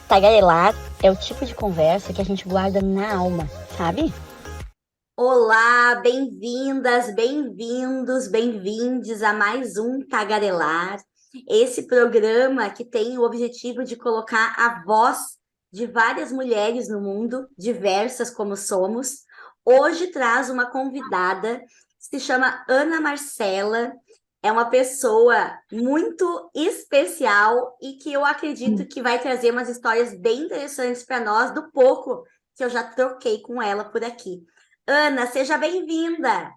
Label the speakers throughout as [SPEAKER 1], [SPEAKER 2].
[SPEAKER 1] Tagarelar é o tipo de conversa que a gente guarda na alma, sabe?
[SPEAKER 2] Olá, bem-vindas, bem-vindos, bem-vindes a mais um Tagarelar. Esse programa que tem o objetivo de colocar a voz de várias mulheres no mundo, diversas como somos. Hoje traz uma convidada que se chama Ana Marcela. É uma pessoa muito especial e que eu acredito que vai trazer umas histórias bem interessantes para nós, do pouco que eu já troquei com ela por aqui. Ana, seja bem-vinda.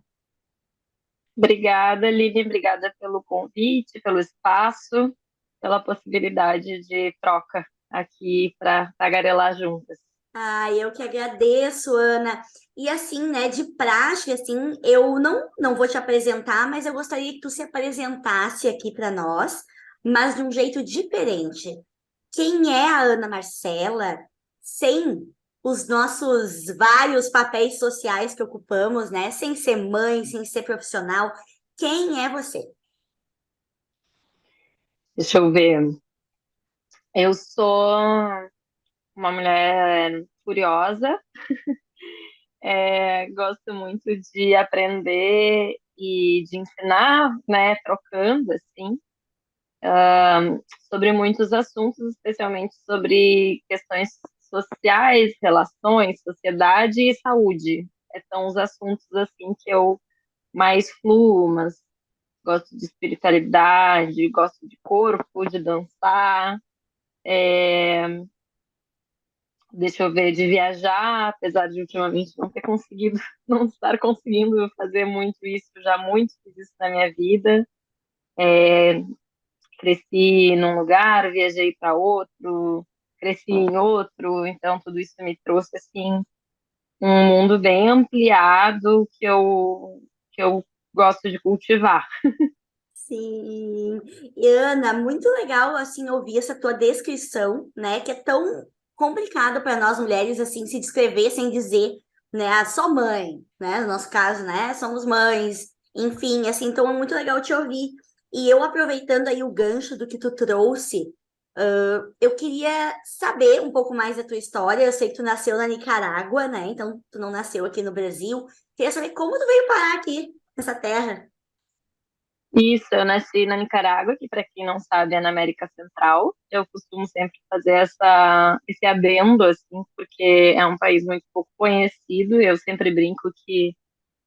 [SPEAKER 3] Obrigada, Lili, obrigada pelo convite, pelo espaço, pela possibilidade de troca aqui para tagarelar juntas.
[SPEAKER 2] Eu que agradeço, Ana. E assim, né, de praxe, assim, eu não vou te apresentar, mas eu gostaria que tu se apresentasse aqui para nós, mas de um jeito diferente. Quem é a Ana Marcela sem os nossos vários papéis sociais que ocupamos, né? Sem ser mãe, sem ser profissional. Quem é você?
[SPEAKER 3] Deixa eu ver. Eu sou uma mulher curiosa, gosto muito de aprender e de ensinar, né, trocando assim, sobre muitos assuntos, especialmente sobre questões sociais, relações, sociedade e saúde. São os assuntos assim que eu mais fluo, mas gosto de espiritualidade, gosto de corpo, de dançar, deixa eu ver, de viajar, apesar de ultimamente não ter conseguido, não estar conseguindo fazer muito isso, já muito fiz isso na minha vida. Cresci num lugar, viajei para outro, cresci em outro, então tudo isso me trouxe assim um mundo bem ampliado que eu gosto de cultivar.
[SPEAKER 2] Sim, e Ana, muito legal assim ouvir essa tua descrição, né? Que é tão complicado para nós mulheres assim se descrever sem dizer, né? Só mãe, né? No nosso caso, né? Somos mães, enfim, assim, então é muito legal te ouvir. E eu aproveitando aí o gancho do que tu trouxe, eu queria saber um pouco mais da tua história. Eu sei que tu nasceu na Nicarágua, né? Então tu não nasceu aqui no Brasil. Queria saber como tu veio parar aqui nessa terra.
[SPEAKER 3] Isso, eu nasci na Nicarágua, que para quem não sabe é na América Central. Eu costumo sempre fazer esse adendo, assim, porque é um país muito pouco conhecido. Eu sempre brinco que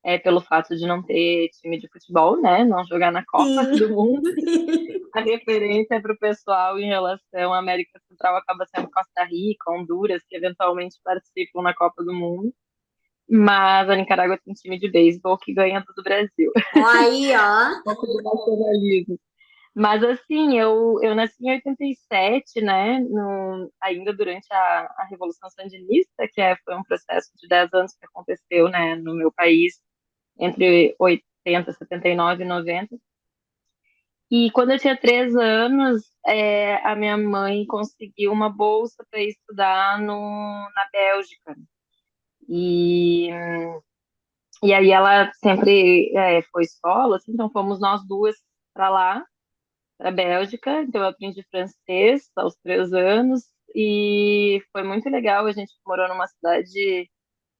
[SPEAKER 3] é pelo fato de não ter time de futebol, né? Não jogar na Copa
[SPEAKER 2] Sim,
[SPEAKER 3] do Mundo.
[SPEAKER 2] sim.
[SPEAKER 3] A referência para o pessoal em relação à América Central acaba sendo Costa Rica, Honduras, que eventualmente participam na Copa do Mundo. Mas a Nicarágua tem time de beisebol que ganha do Brasil.
[SPEAKER 2] Ó, aí, ó.
[SPEAKER 3] Um pouco do nacionalismo. Mas assim, eu nasci em 87, né? Ainda durante a Revolução Sandinista, foi um processo de 10 anos que aconteceu, né, no meu país, entre 80, 79 e 90. E quando eu tinha 3 anos, a minha mãe conseguiu uma bolsa para estudar na Bélgica. E, e aí ela sempre foi solo, assim, então fomos nós duas para lá, para a Bélgica. Então eu aprendi francês aos 3 anos e foi muito legal. A gente morou numa cidade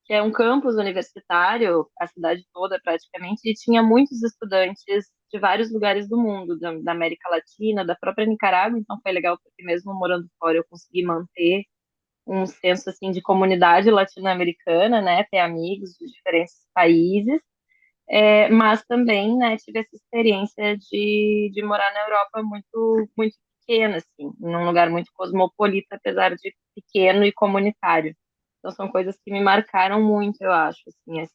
[SPEAKER 3] que é um campus universitário, a cidade toda praticamente, e tinha muitos estudantes de vários lugares do mundo, da América Latina, da própria Nicarágua. Então foi legal porque mesmo morando fora eu consegui manter um senso assim de comunidade latino-americana, né, ter amigos de diferentes países. Mas também, né, tive essa experiência de morar na Europa muito, muito pequena, assim, num lugar muito cosmopolita, apesar de pequeno e comunitário. Então, são coisas que me marcaram muito, eu acho, assim,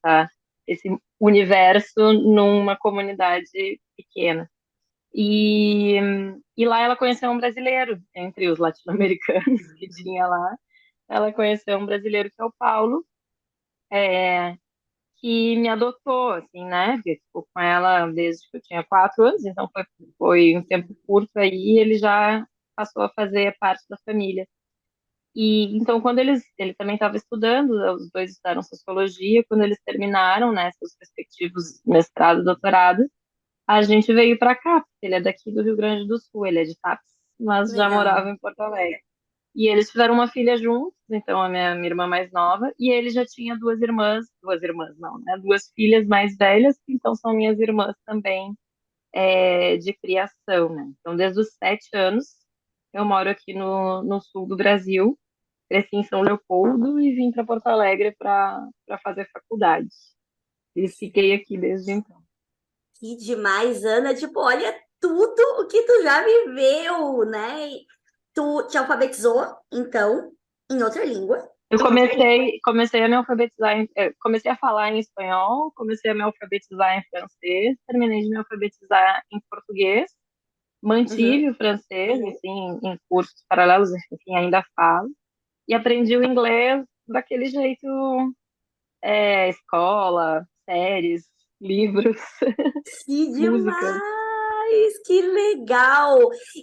[SPEAKER 3] esse universo numa comunidade pequena. E, e lá ela conheceu um brasileiro, entre os latino-americanos que tinha lá. Ela conheceu um brasileiro que é o Paulo, é, que me adotou, assim, né? Porque ficou com ela desde que eu tinha 4 anos, então foi um tempo curto aí, e ele já passou a fazer parte da família. E então, quando ele também estava estudando, os dois estudaram sociologia, quando eles terminaram, né, seus respectivos mestrado e doutorado, a gente veio para cá, porque ele é daqui do Rio Grande do Sul, ele é de Tapes, mas já morava
[SPEAKER 2] Legal.
[SPEAKER 3] em Porto Alegre. E eles tiveram uma filha juntos, então a minha irmã mais nova, e ele já tinha duas irmãs não, né? Duas filhas mais velhas, que então são minhas irmãs também de criação, né? Então, desde os 7 anos, eu moro aqui no sul do Brasil, cresci em São Leopoldo e vim para Porto Alegre para fazer faculdade. E fiquei aqui desde então.
[SPEAKER 2] Que demais, Ana. Tipo, olha tudo o que tu já viveu, né? E tu te alfabetizou, então, em outra língua.
[SPEAKER 3] Eu comecei a me alfabetizar, comecei a falar em espanhol, comecei a me alfabetizar em francês, terminei de me alfabetizar em português,
[SPEAKER 2] Uhum.
[SPEAKER 3] mantive o francês, assim, em cursos paralelos, enfim, ainda falo, e aprendi o inglês daquele jeito, escola, séries, livros,
[SPEAKER 2] Que
[SPEAKER 3] músicas.
[SPEAKER 2] demais! Que legal!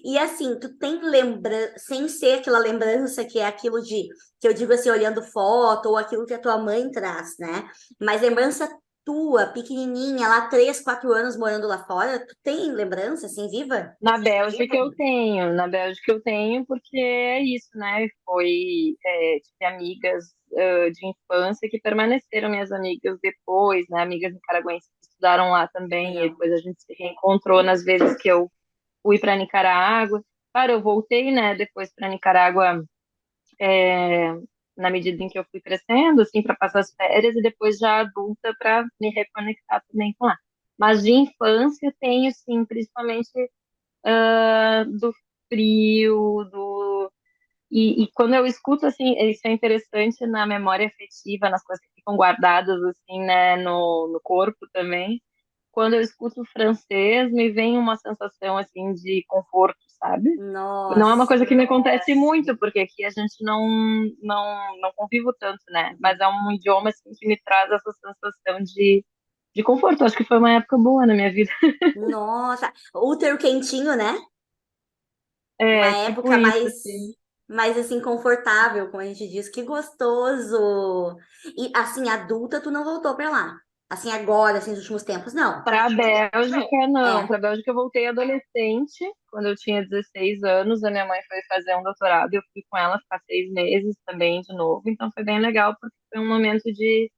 [SPEAKER 2] E assim, tu tem lembrança, sem ser aquela lembrança que é aquilo de, que eu digo assim, olhando foto, ou aquilo que a tua mãe traz, né? Mas lembrança tua, pequenininha, lá 3, 4 anos morando lá fora, tu tem lembrança, assim, viva?
[SPEAKER 3] Na Bélgica eu tenho porque é isso, né? Tive amigas de infância que permaneceram minhas amigas depois, né? Amigas nicaragüenses que estudaram lá também, e
[SPEAKER 2] Legal.
[SPEAKER 3] depois a gente se reencontrou nas vezes que eu fui para Nicarágua. Claro, eu voltei, né, depois para Nicarágua, é, na medida em que eu fui crescendo, assim, para passar as férias, e depois já adulta para me reconectar também com lá. Mas de infância tenho, sim, principalmente do frio, e quando eu escuto, assim, isso é interessante na memória afetiva, nas coisas que ficam guardadas, assim, né, no corpo também. Quando eu escuto o francês, me vem uma sensação, assim, de conforto, sabe? Não é uma coisa que
[SPEAKER 2] Nossa.
[SPEAKER 3] me acontece muito, porque aqui a gente não convivo tanto, né? Mas é um idioma, assim, que me traz essa sensação de conforto. Acho que foi uma época boa na minha vida.
[SPEAKER 2] Nossa. Útero quentinho, né? Uma
[SPEAKER 3] É, tipo
[SPEAKER 2] época
[SPEAKER 3] isso,
[SPEAKER 2] mais,
[SPEAKER 3] assim.
[SPEAKER 2] mais assim, confortável, como a gente diz. Que gostoso! E assim, adulta, tu não voltou pra lá. Assim, agora, assim, nos últimos tempos, não.
[SPEAKER 3] Para a Bélgica, não.
[SPEAKER 2] É.
[SPEAKER 3] Para a Bélgica, eu voltei adolescente, quando eu tinha 16 anos. A minha mãe foi fazer um doutorado, eu fui com ela ficar 6 meses também de novo. Então, foi bem legal, porque foi um momento de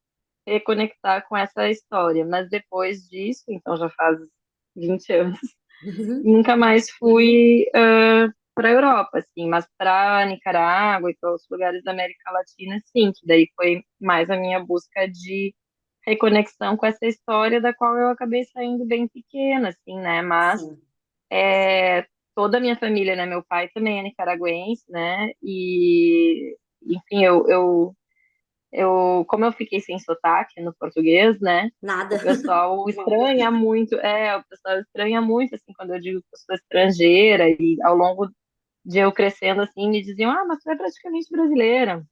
[SPEAKER 3] reconectar com essa história. Mas depois disso, então já faz 20 anos, nunca mais fui para a Europa, assim. Mas para Nicarágua e para outros lugares da América Latina, sim, que daí foi mais a minha busca de reconexão com essa história da qual eu acabei saindo bem pequena, assim, né? Mas
[SPEAKER 2] Sim.
[SPEAKER 3] toda a minha família, né? Meu pai também é nicaragüense, né? E, enfim, como eu fiquei sem sotaque no português, né?
[SPEAKER 2] Nada.
[SPEAKER 3] O pessoal estranha muito, assim, quando eu digo que eu sou estrangeira, e ao longo de eu crescendo, assim, me diziam, ah, mas tu é praticamente brasileira.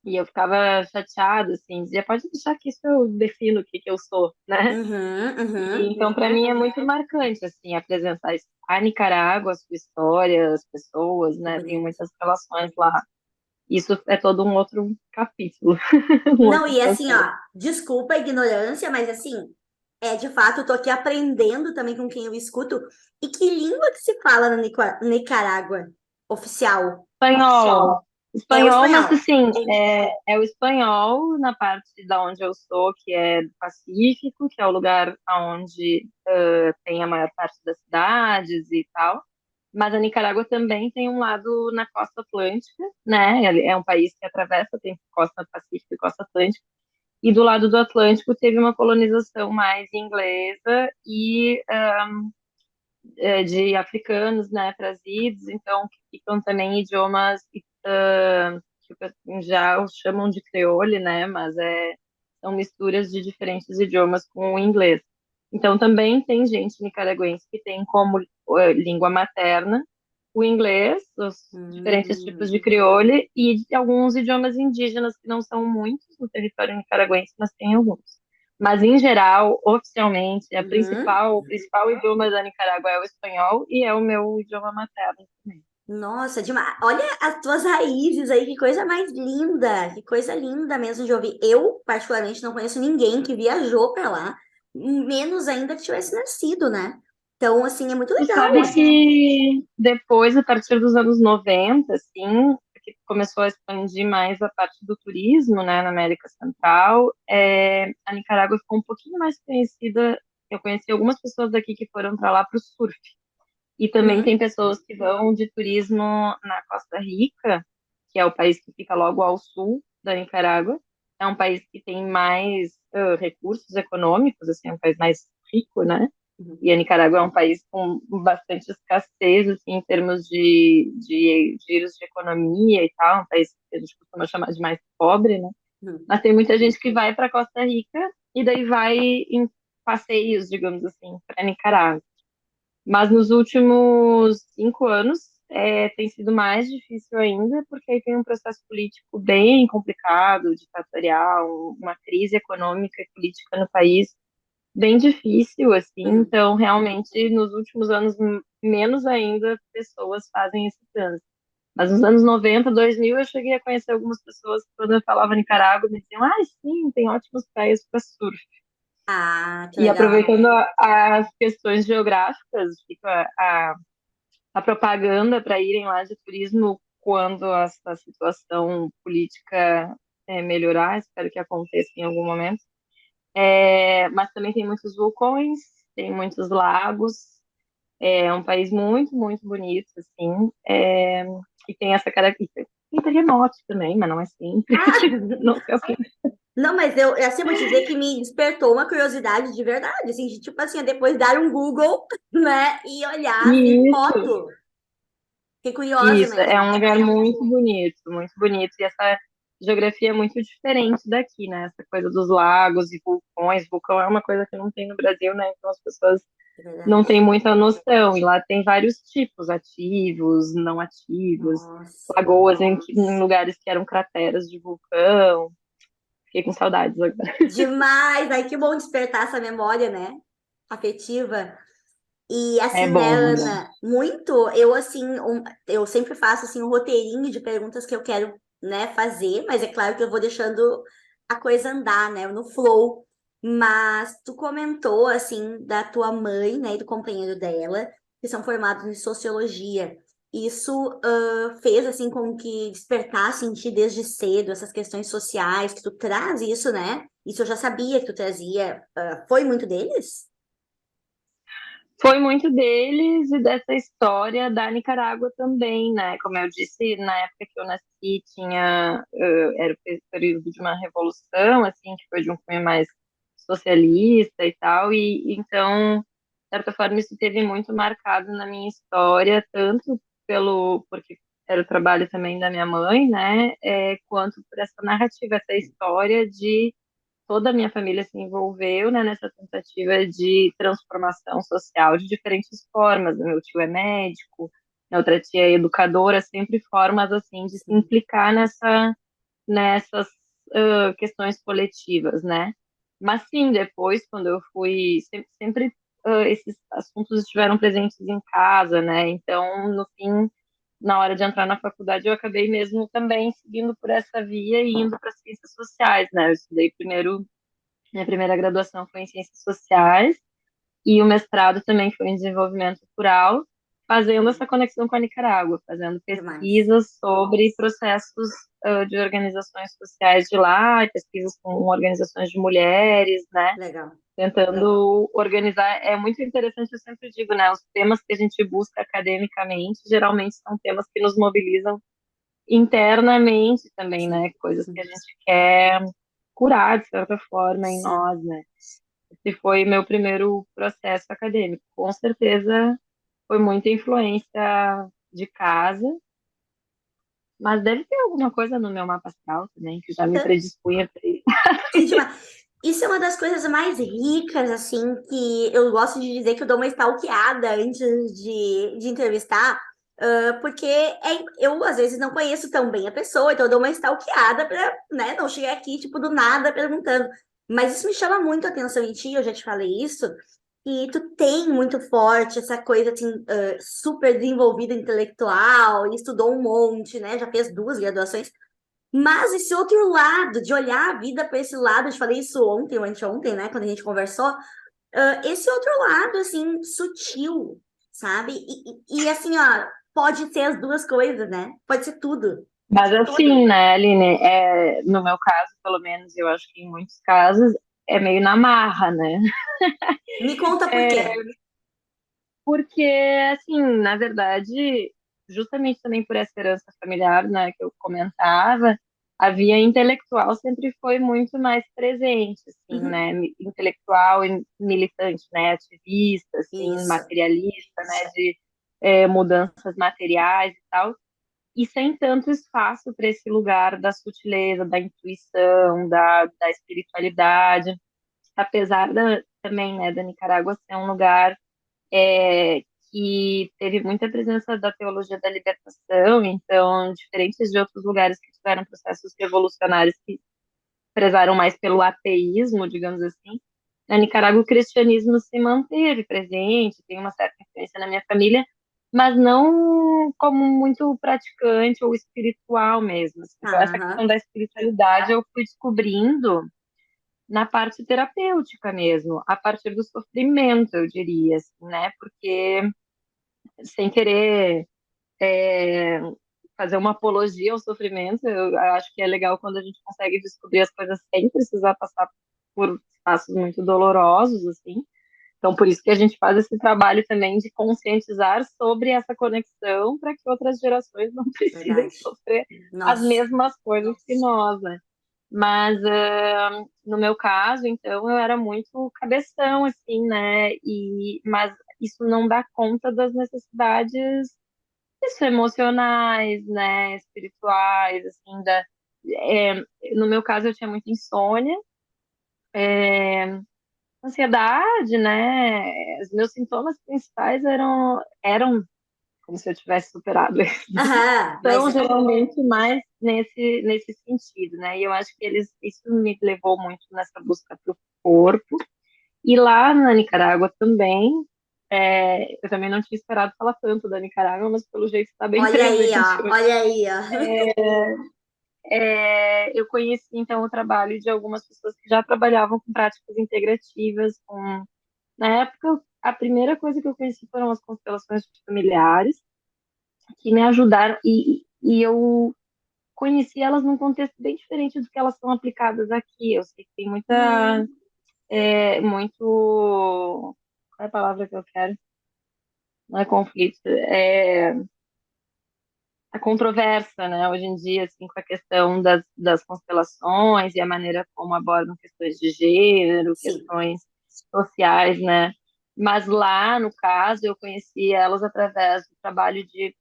[SPEAKER 3] E eu ficava chateada, assim, dizia, pode deixar que isso eu defino o que que eu sou, né?
[SPEAKER 2] Uhum,
[SPEAKER 3] E,
[SPEAKER 2] uhum.
[SPEAKER 3] então, para mim é muito marcante, assim, apresentar a Nicarágua, a sua história, as pessoas,
[SPEAKER 2] Que
[SPEAKER 3] né? Tenho
[SPEAKER 2] bonito.
[SPEAKER 3] muitas relações lá. Isso é todo um outro capítulo, um
[SPEAKER 2] Não,
[SPEAKER 3] outro
[SPEAKER 2] e assim,
[SPEAKER 3] processo.
[SPEAKER 2] ó, desculpa a ignorância, mas assim, de fato, eu tô aqui aprendendo também com quem eu escuto. E que língua que se fala na Nicarágua? Oficial.
[SPEAKER 3] Espanhol.
[SPEAKER 2] É o
[SPEAKER 3] Espanhol, mas
[SPEAKER 2] espanhol.
[SPEAKER 3] assim, é o espanhol na parte da onde eu sou, que é do Pacífico, que é o lugar onde tem a maior parte das cidades e tal. Mas a Nicarágua também tem um lado na costa atlântica, né? É um país que atravessa, tem costa pacífica e costa atlântica. E do lado do Atlântico teve uma colonização mais inglesa e de africanos, né, trazidos, então que ficam também idiomas que já chamam de creole, né, mas são misturas de diferentes idiomas com o inglês. Então também tem gente nicaragüense que tem como língua materna o inglês, os diferentes tipos de
[SPEAKER 2] Hum,
[SPEAKER 3] crioulo e de alguns idiomas indígenas que não são muitos no território nicaragüense, mas tem alguns. Mas, em geral, oficialmente,
[SPEAKER 2] uhum.
[SPEAKER 3] o principal idioma da Nicarágua é o espanhol e é o meu idioma materno também.
[SPEAKER 2] Nossa, demais. Olha as tuas raízes aí, que coisa mais linda, que coisa linda mesmo de ouvir. Eu, particularmente, não conheço ninguém que viajou para lá, menos ainda que tivesse nascido, né? Então, assim, é muito
[SPEAKER 3] Tu sabe
[SPEAKER 2] legal.
[SPEAKER 3] que depois, a partir dos anos 90, assim, que começou a expandir mais a parte do turismo, né, na América Central, a Nicarágua ficou um pouquinho mais conhecida. Eu conheci algumas pessoas daqui que foram para lá para o surf. E também
[SPEAKER 2] Uhum,
[SPEAKER 3] tem pessoas que vão de turismo na Costa Rica, que é o país que fica logo ao sul da Nicarágua. É um país que tem mais recursos econômicos, assim, é um país mais rico, né?
[SPEAKER 2] uhum.
[SPEAKER 3] E a Nicarágua é um país com bastante escassez, assim, em termos de giros de economia e tal, um país que a gente costuma chamar de mais pobre, né?
[SPEAKER 2] Uhum.
[SPEAKER 3] Mas tem muita gente que vai para Costa Rica e daí vai em passeios, digamos assim, para Nicarágua. Mas nos últimos 5 anos tem sido mais difícil ainda, porque aí tem um processo político bem complicado, ditatorial, uma crise econômica e política no país bem difícil, assim.
[SPEAKER 2] Uhum.
[SPEAKER 3] Então, realmente, nos últimos anos, menos ainda pessoas fazem esse trânsito. Mas nos anos 90, 2000, eu cheguei a conhecer algumas pessoas que, quando eu falava Nicarágua, me diziam: ah, sim, tem ótimas praias para surf.
[SPEAKER 2] Ah, que
[SPEAKER 3] E
[SPEAKER 2] legal.
[SPEAKER 3] aproveitando as questões geográficas, fica a propaganda para irem lá de turismo quando essa situação política melhorar, espero que aconteça em algum momento. Mas também tem muitos vulcões, tem muitos lagos, é um país muito, muito bonito, assim, e tem essa característica. Tem terremotos também, mas não é sempre.
[SPEAKER 2] Ah,
[SPEAKER 3] Não sei assim.
[SPEAKER 2] não, mas eu assim, vou te dizer que me despertou uma curiosidade de verdade, assim, de, tipo assim, depois dar um Google, né, e olhar, ver
[SPEAKER 3] Isso,
[SPEAKER 2] foto. Fiquei curiosa
[SPEAKER 3] isso, é
[SPEAKER 2] mesmo.
[SPEAKER 3] um lugar muito bonito, muito bonito. E essa geografia é muito diferente daqui, né? Essa coisa dos lagos e vulcões. Vulcão é uma coisa que não tem no Brasil, né? Então as pessoas
[SPEAKER 2] É
[SPEAKER 3] não
[SPEAKER 2] verdade.
[SPEAKER 3] têm muita noção. E lá tem vários tipos, ativos, não ativos,
[SPEAKER 2] Nossa.
[SPEAKER 3] lagoas em lugares que eram crateras de vulcão. Fiquei com saudades agora.
[SPEAKER 2] Demais! Ai, que bom despertar essa memória, né? Afetiva. E
[SPEAKER 3] É
[SPEAKER 2] assim, né,
[SPEAKER 3] bom, é bom.
[SPEAKER 2] Ana, muito, eu assim, eu sempre faço assim um roteirinho de perguntas que eu quero, né, fazer, mas é claro que eu vou deixando a coisa andar, né, no flow. Mas tu comentou assim da tua mãe, né, e do companheiro dela, que são formados em sociologia. Isso fez assim com que despertasse em ti desde cedo essas questões sociais, que tu traz isso, né? Isso eu já sabia que tu trazia. Foi muito deles?
[SPEAKER 3] Foi muito deles e dessa história da Nicarágua também, né? Como eu disse, na época que eu nasci, era o período de uma revolução, assim, que foi de um cunho mais socialista e tal, e então, de certa forma, isso teve muito marcado na minha história, tanto porque era o trabalho também da minha mãe, né? Quanto por essa narrativa, essa história de toda a minha família se envolveu, né, nessa tentativa de transformação social de diferentes formas. O meu tio é médico, a outra tia é educadora, sempre formas assim de se
[SPEAKER 2] Sim.
[SPEAKER 3] implicar nessas questões coletivas, né? Mas sim, depois, quando eu fui, sempre esses assuntos estiveram presentes em casa, né? Então, no fim, na hora de entrar na faculdade, eu acabei mesmo também seguindo por essa via e indo para as ciências sociais, né? Eu estudei primeiro, minha primeira graduação foi em ciências sociais e o mestrado também foi em desenvolvimento rural, fazendo essa conexão com a Nicarágua, fazendo
[SPEAKER 2] Demais.
[SPEAKER 3] pesquisas sobre processos de organizações sociais de lá, e pesquisas com organizações de mulheres, né?
[SPEAKER 2] Legal.
[SPEAKER 3] Tentando organizar. É muito interessante, eu sempre digo, né? Os temas que a gente busca academicamente geralmente são temas que nos mobilizam internamente também, né?
[SPEAKER 2] Sim.
[SPEAKER 3] Coisas que a gente quer curar, de certa forma, em
[SPEAKER 2] Sim.
[SPEAKER 3] nós, né? Esse foi meu primeiro processo acadêmico. Com certeza foi muita influência de casa, mas deve ter alguma coisa no meu mapa astral também, que já me predispunha para isso.
[SPEAKER 2] Sim, demais. Isso é uma das coisas mais ricas, assim, que eu gosto de dizer que eu dou uma stalkeada antes de entrevistar, porque eu, às vezes, não conheço tão bem a pessoa, então eu dou uma stalkeada para, né, não chegar aqui, tipo, do nada perguntando. Mas isso me chama muito a atenção em ti, eu já te falei isso, e tu tem muito forte essa coisa, assim, super desenvolvida intelectual, e estudou um monte, né, já fez 2 graduações. Mas esse outro lado, de olhar a vida para esse lado, eu te falei isso ontem ou anteontem, né, quando a gente conversou, esse outro lado, assim, sutil, sabe? E assim, ó, pode ser as duas coisas, né? Pode ser tudo.
[SPEAKER 3] Mas assim, né, Aline, no meu caso, pelo menos, eu acho que em muitos casos, é meio na marra, né?
[SPEAKER 2] Me conta por quê.
[SPEAKER 3] Porque, assim, na verdade, justamente também por essa herança familiar, né, que eu comentava, a via intelectual sempre foi muito mais presente, assim,
[SPEAKER 2] Uhum.
[SPEAKER 3] né, intelectual e militante, né, ativista, assim,
[SPEAKER 2] Isso.
[SPEAKER 3] materialista, né, de mudanças materiais e tal, e sem tanto espaço para esse lugar da sutileza, da intuição, da espiritualidade, apesar também, né, da Nicarágua ser um lugar é, que teve muita presença da teologia da libertação, então, diferentes de outros lugares que tiveram processos revolucionários que prezaram mais pelo ateísmo, digamos assim, na Nicarágua o cristianismo se manteve presente, tem uma certa influência na minha família, mas não como muito praticante ou espiritual mesmo. Assim. Então, essa questão
[SPEAKER 2] Aham.
[SPEAKER 3] da espiritualidade eu fui descobrindo na parte terapêutica mesmo, a partir do sofrimento, eu diria, assim, né? Porque sem querer fazer uma apologia ao sofrimento, eu acho que é legal quando a gente consegue descobrir as coisas sem precisar passar por passos muito dolorosos, assim. Então, por isso que a gente faz esse trabalho também de conscientizar sobre essa conexão para que outras gerações não precisem
[SPEAKER 2] Verdade.
[SPEAKER 3] sofrer as
[SPEAKER 2] Nossa.
[SPEAKER 3] mesmas coisas que nós, né? Mas no meu caso, então, eu era muito cabeção, assim, né? Mas isso não dá conta das necessidades isso, emocionais, né? Espirituais, assim, é, no meu caso, eu tinha muita insônia, ansiedade, né? Os meus sintomas principais eram como se eu tivesse superado eles.
[SPEAKER 2] Aham, mas
[SPEAKER 3] São geralmente mais nesse sentido, né? E eu acho que isso me levou muito nessa busca pro corpo. E lá na Nicarágua também, eu também não tinha esperado falar tanto da Nicarágua, mas pelo jeito está bem
[SPEAKER 2] olha aí,
[SPEAKER 3] presente
[SPEAKER 2] ó.
[SPEAKER 3] hoje.
[SPEAKER 2] Olha aí, ó.
[SPEAKER 3] Eu conheci então o trabalho de algumas pessoas que já trabalhavam com práticas integrativas. Na época, a primeira coisa que eu conheci foram as constelações familiares, que me ajudaram, e eu conheci elas num contexto bem diferente do que elas são aplicadas aqui. Eu sei que tem
[SPEAKER 2] Hum,
[SPEAKER 3] muito. Qual é a palavra que eu quero? Não é conflito, a controvérsia, né, hoje em dia, assim, com a questão das constelações e a maneira como abordam questões de gênero,
[SPEAKER 2] sim.
[SPEAKER 3] questões sociais, né? Mas lá, no caso, eu conheci elas através do trabalho de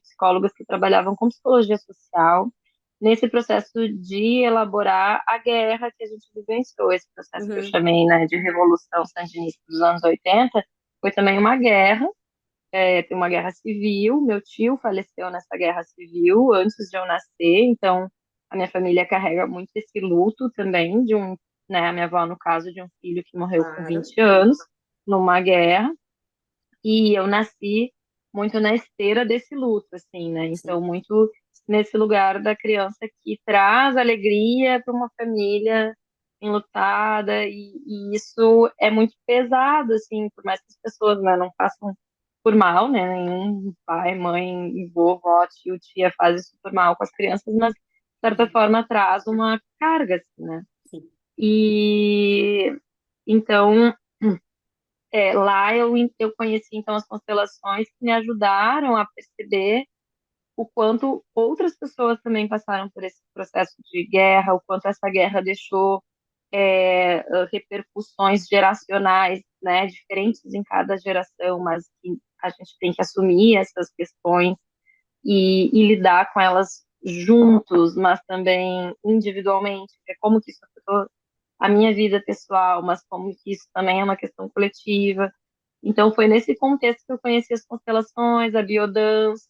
[SPEAKER 3] psicólogas que trabalhavam com psicologia social, nesse processo de elaborar a guerra que a gente vivenciou, esse processo que eu
[SPEAKER 2] Uhum.
[SPEAKER 3] chamei, né, de Revolução Sandinista dos anos 80, foi também uma guerra tem uma guerra civil. Meu tio faleceu nessa guerra civil antes de eu nascer, então a minha família carrega muito esse luto também né, a minha avó, no caso, de um filho que morreu com
[SPEAKER 2] Claro.
[SPEAKER 3] 20 anos numa guerra, e eu nasci muito na esteira desse luto, assim, né? Então,
[SPEAKER 2] Sim.
[SPEAKER 3] muito nesse lugar da criança que traz alegria para uma família enlutada, e isso é muito pesado, assim, por mais que as pessoas, né, não façam por mal, né? Nenhum pai, mãe, vovó, tio, tia faz isso por mal com as crianças, mas de certa
[SPEAKER 2] Uhum.
[SPEAKER 3] forma traz uma carga, assim, né?
[SPEAKER 2] Sim.
[SPEAKER 3] E então lá eu conheci então as constelações que me ajudaram a perceber o quanto outras pessoas também passaram por esse processo de guerra, o quanto essa guerra deixou repercussões geracionais, né, diferentes em cada geração, mas que a gente tem que assumir essas questões e lidar com elas juntos, mas também individualmente, que é como que isso afetou a minha vida pessoal, mas como que isso também é uma questão coletiva. Então, foi nesse contexto que eu conheci as constelações, a biodança,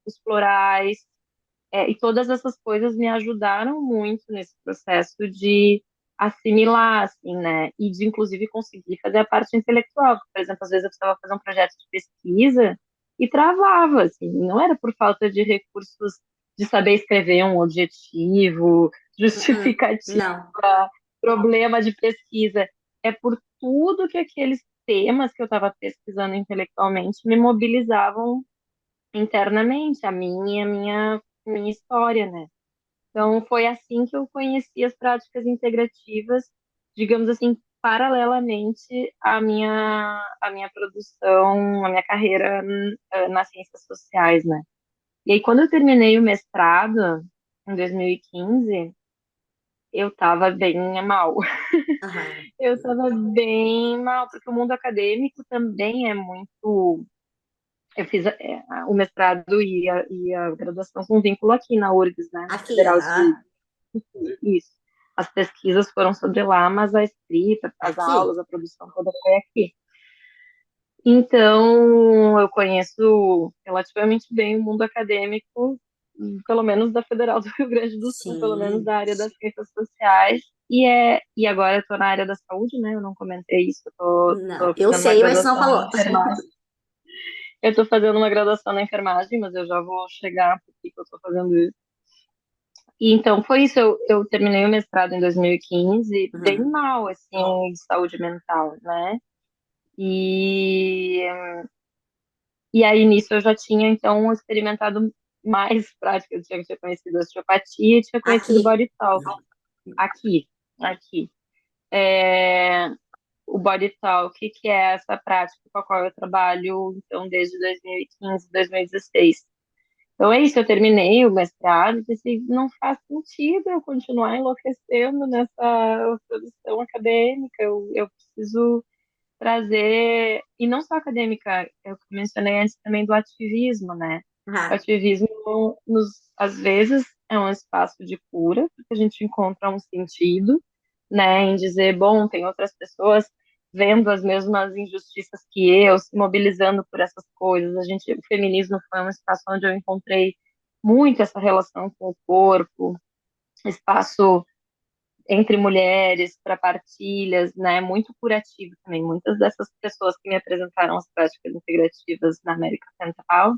[SPEAKER 3] os florais, e todas essas coisas me ajudaram muito nesse processo de assimilar, assim, né? E de, inclusive, conseguir fazer a parte intelectual. Por exemplo, às vezes eu precisava fazer um projeto de pesquisa e travava, assim. Não era por falta de recursos de saber escrever um objetivo, justificativa,
[SPEAKER 2] Não.
[SPEAKER 3] problema de pesquisa. É por tudo que aqueles temas que eu estava pesquisando intelectualmente me mobilizavam internamente, a mim e a minha minha história, né? Então, foi assim que eu conheci as práticas integrativas, digamos assim, paralelamente à minha produção, à minha carreira nas ciências sociais, né? E aí, quando eu terminei o mestrado, em 2015, eu estava bem mal.
[SPEAKER 2] Aham.
[SPEAKER 3] Eu estava bem mal, porque o mundo acadêmico também é muito. Eu fiz o mestrado e a graduação com vínculo aqui na URGS, né, na
[SPEAKER 2] Aqui,
[SPEAKER 3] Federal de
[SPEAKER 2] aham.
[SPEAKER 3] Isso. As pesquisas foram sobre lá, mas a escrita, as
[SPEAKER 2] Aqui.
[SPEAKER 3] aulas, a produção toda foi aqui. Então, eu conheço relativamente bem o mundo acadêmico, pelo menos da Federal do Rio Grande do Sul, pelo menos
[SPEAKER 2] Sim.
[SPEAKER 3] da área das ciências sociais. E agora eu estou na área da saúde, né? Eu não comentei isso, eu
[SPEAKER 2] Não,
[SPEAKER 3] estou
[SPEAKER 2] eu
[SPEAKER 3] fazendo uma
[SPEAKER 2] sei, mas não
[SPEAKER 3] graduação em
[SPEAKER 2] falou.
[SPEAKER 3] enfermagem. Eu estou fazendo uma graduação na enfermagem, mas eu já vou chegar porque eu estou fazendo isso. E então foi isso, eu terminei o mestrado em 2015, bem
[SPEAKER 2] Uhum.
[SPEAKER 3] mal, assim, de saúde mental, né? E, e aí nisso eu já tinha, então, experimentado mais prática, eu tinha conhecido osteopatia e tinha conhecido
[SPEAKER 2] Aqui.
[SPEAKER 3] body talk, aqui, aqui. É, o body talk, que é essa prática com a qual eu trabalho, então, desde 2015, 2016. Então é isso, eu terminei o mestrado e pensei, não faz sentido eu continuar enlouquecendo nessa produção acadêmica, eu preciso trazer, e não só acadêmica, eu mencionei antes também do ativismo, né? O
[SPEAKER 2] Aham.
[SPEAKER 3] ativismo, às vezes, é um espaço de cura, porque a gente encontra um sentido, né, em dizer, bom, tem outras pessoas vendo as mesmas injustiças que eu, se mobilizando por essas coisas. O feminismo foi um espaço onde eu encontrei muito essa relação com o corpo, espaço entre mulheres, para partilhas, né? Muito curativo também. Muitas dessas pessoas que me apresentaram as práticas integrativas na América Central.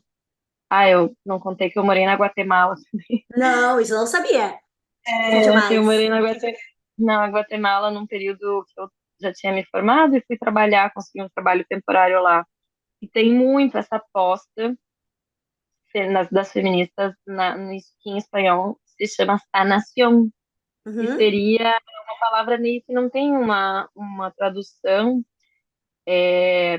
[SPEAKER 3] Ah, eu não contei que eu morei na Guatemala também.
[SPEAKER 2] Não, isso eu não sabia. Conte
[SPEAKER 3] Eu
[SPEAKER 2] mais.
[SPEAKER 3] morei na Guatemala num período que eu já tinha me formado e fui trabalhar, consegui um trabalho temporário lá. E tem muito essa aposta das feministas nisso que em espanhol se chama sanación, que
[SPEAKER 2] Uhum.
[SPEAKER 3] seria uma palavra meio que não tem uma tradução,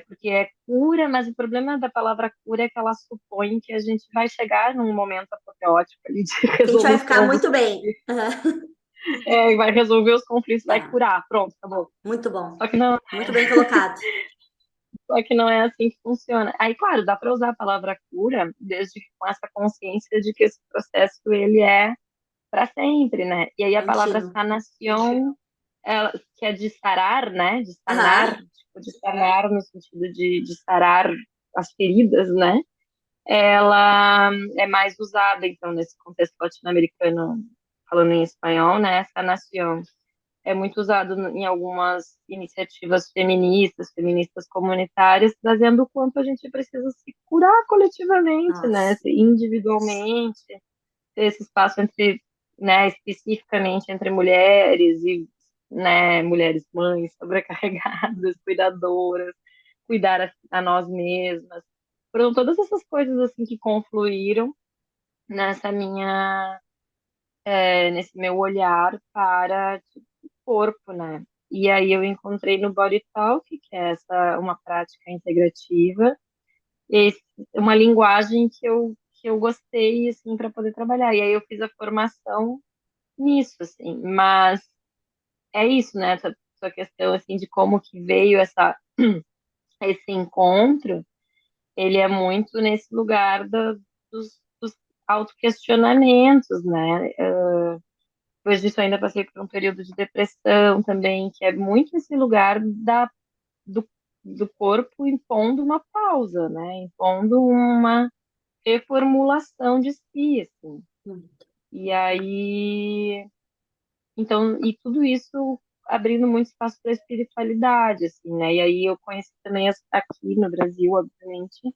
[SPEAKER 3] porque é cura, mas o problema da palavra cura é que ela supõe que a gente vai chegar num momento apoteótico ali de
[SPEAKER 2] Que a gente vai ficar
[SPEAKER 3] resolução dos
[SPEAKER 2] muito bem.
[SPEAKER 3] conflitos,
[SPEAKER 2] Aham.
[SPEAKER 3] vai resolver os conflitos, vai
[SPEAKER 2] Não,
[SPEAKER 3] curar, pronto, acabou.
[SPEAKER 2] muito bom.
[SPEAKER 3] Só que não,
[SPEAKER 2] Muito bem colocado.
[SPEAKER 3] só que não é assim que funciona. Aí, claro, dá para usar a palavra cura desde que com essa consciência de que esse processo ele é para sempre, né? E aí a palavra
[SPEAKER 2] Contínuo.
[SPEAKER 3] sanação, que é de sarar, né? De sanar,
[SPEAKER 2] Aham.
[SPEAKER 3] tipo, de sanar no sentido de sarar as feridas, né? Ela é mais usada, então, nesse contexto latino-americano, falando em espanhol, né? Sanación. É muito usado em algumas iniciativas feministas comunitárias, trazendo o quanto a gente precisa se curar coletivamente, né?
[SPEAKER 2] Nossa.
[SPEAKER 3] Individualmente, ter esse espaço entre, né, especificamente entre mulheres e, né, mulheres mães sobrecarregadas, cuidadoras, cuidar a nós mesmas. Foram todas essas coisas assim que confluíram nessa nesse meu olhar para tipo, o corpo, né? E aí eu encontrei no Body Talk, que é uma prática integrativa, esse, uma linguagem que eu gostei, assim, para poder trabalhar. E aí eu fiz a formação nisso, assim. Mas é isso, né? Essa questão, assim, de como que veio esse encontro, ele é muito nesse lugar dos autoquestionamentos, né? Depois disso, ainda passei por um período de depressão também, que é muito esse lugar do, do corpo impondo uma pausa, né? Impondo uma reformulação de si, assim. E aí, então, e tudo isso abrindo muito espaço para a espiritualidade, assim, né? E aí eu conheci também aqui no Brasil, obviamente.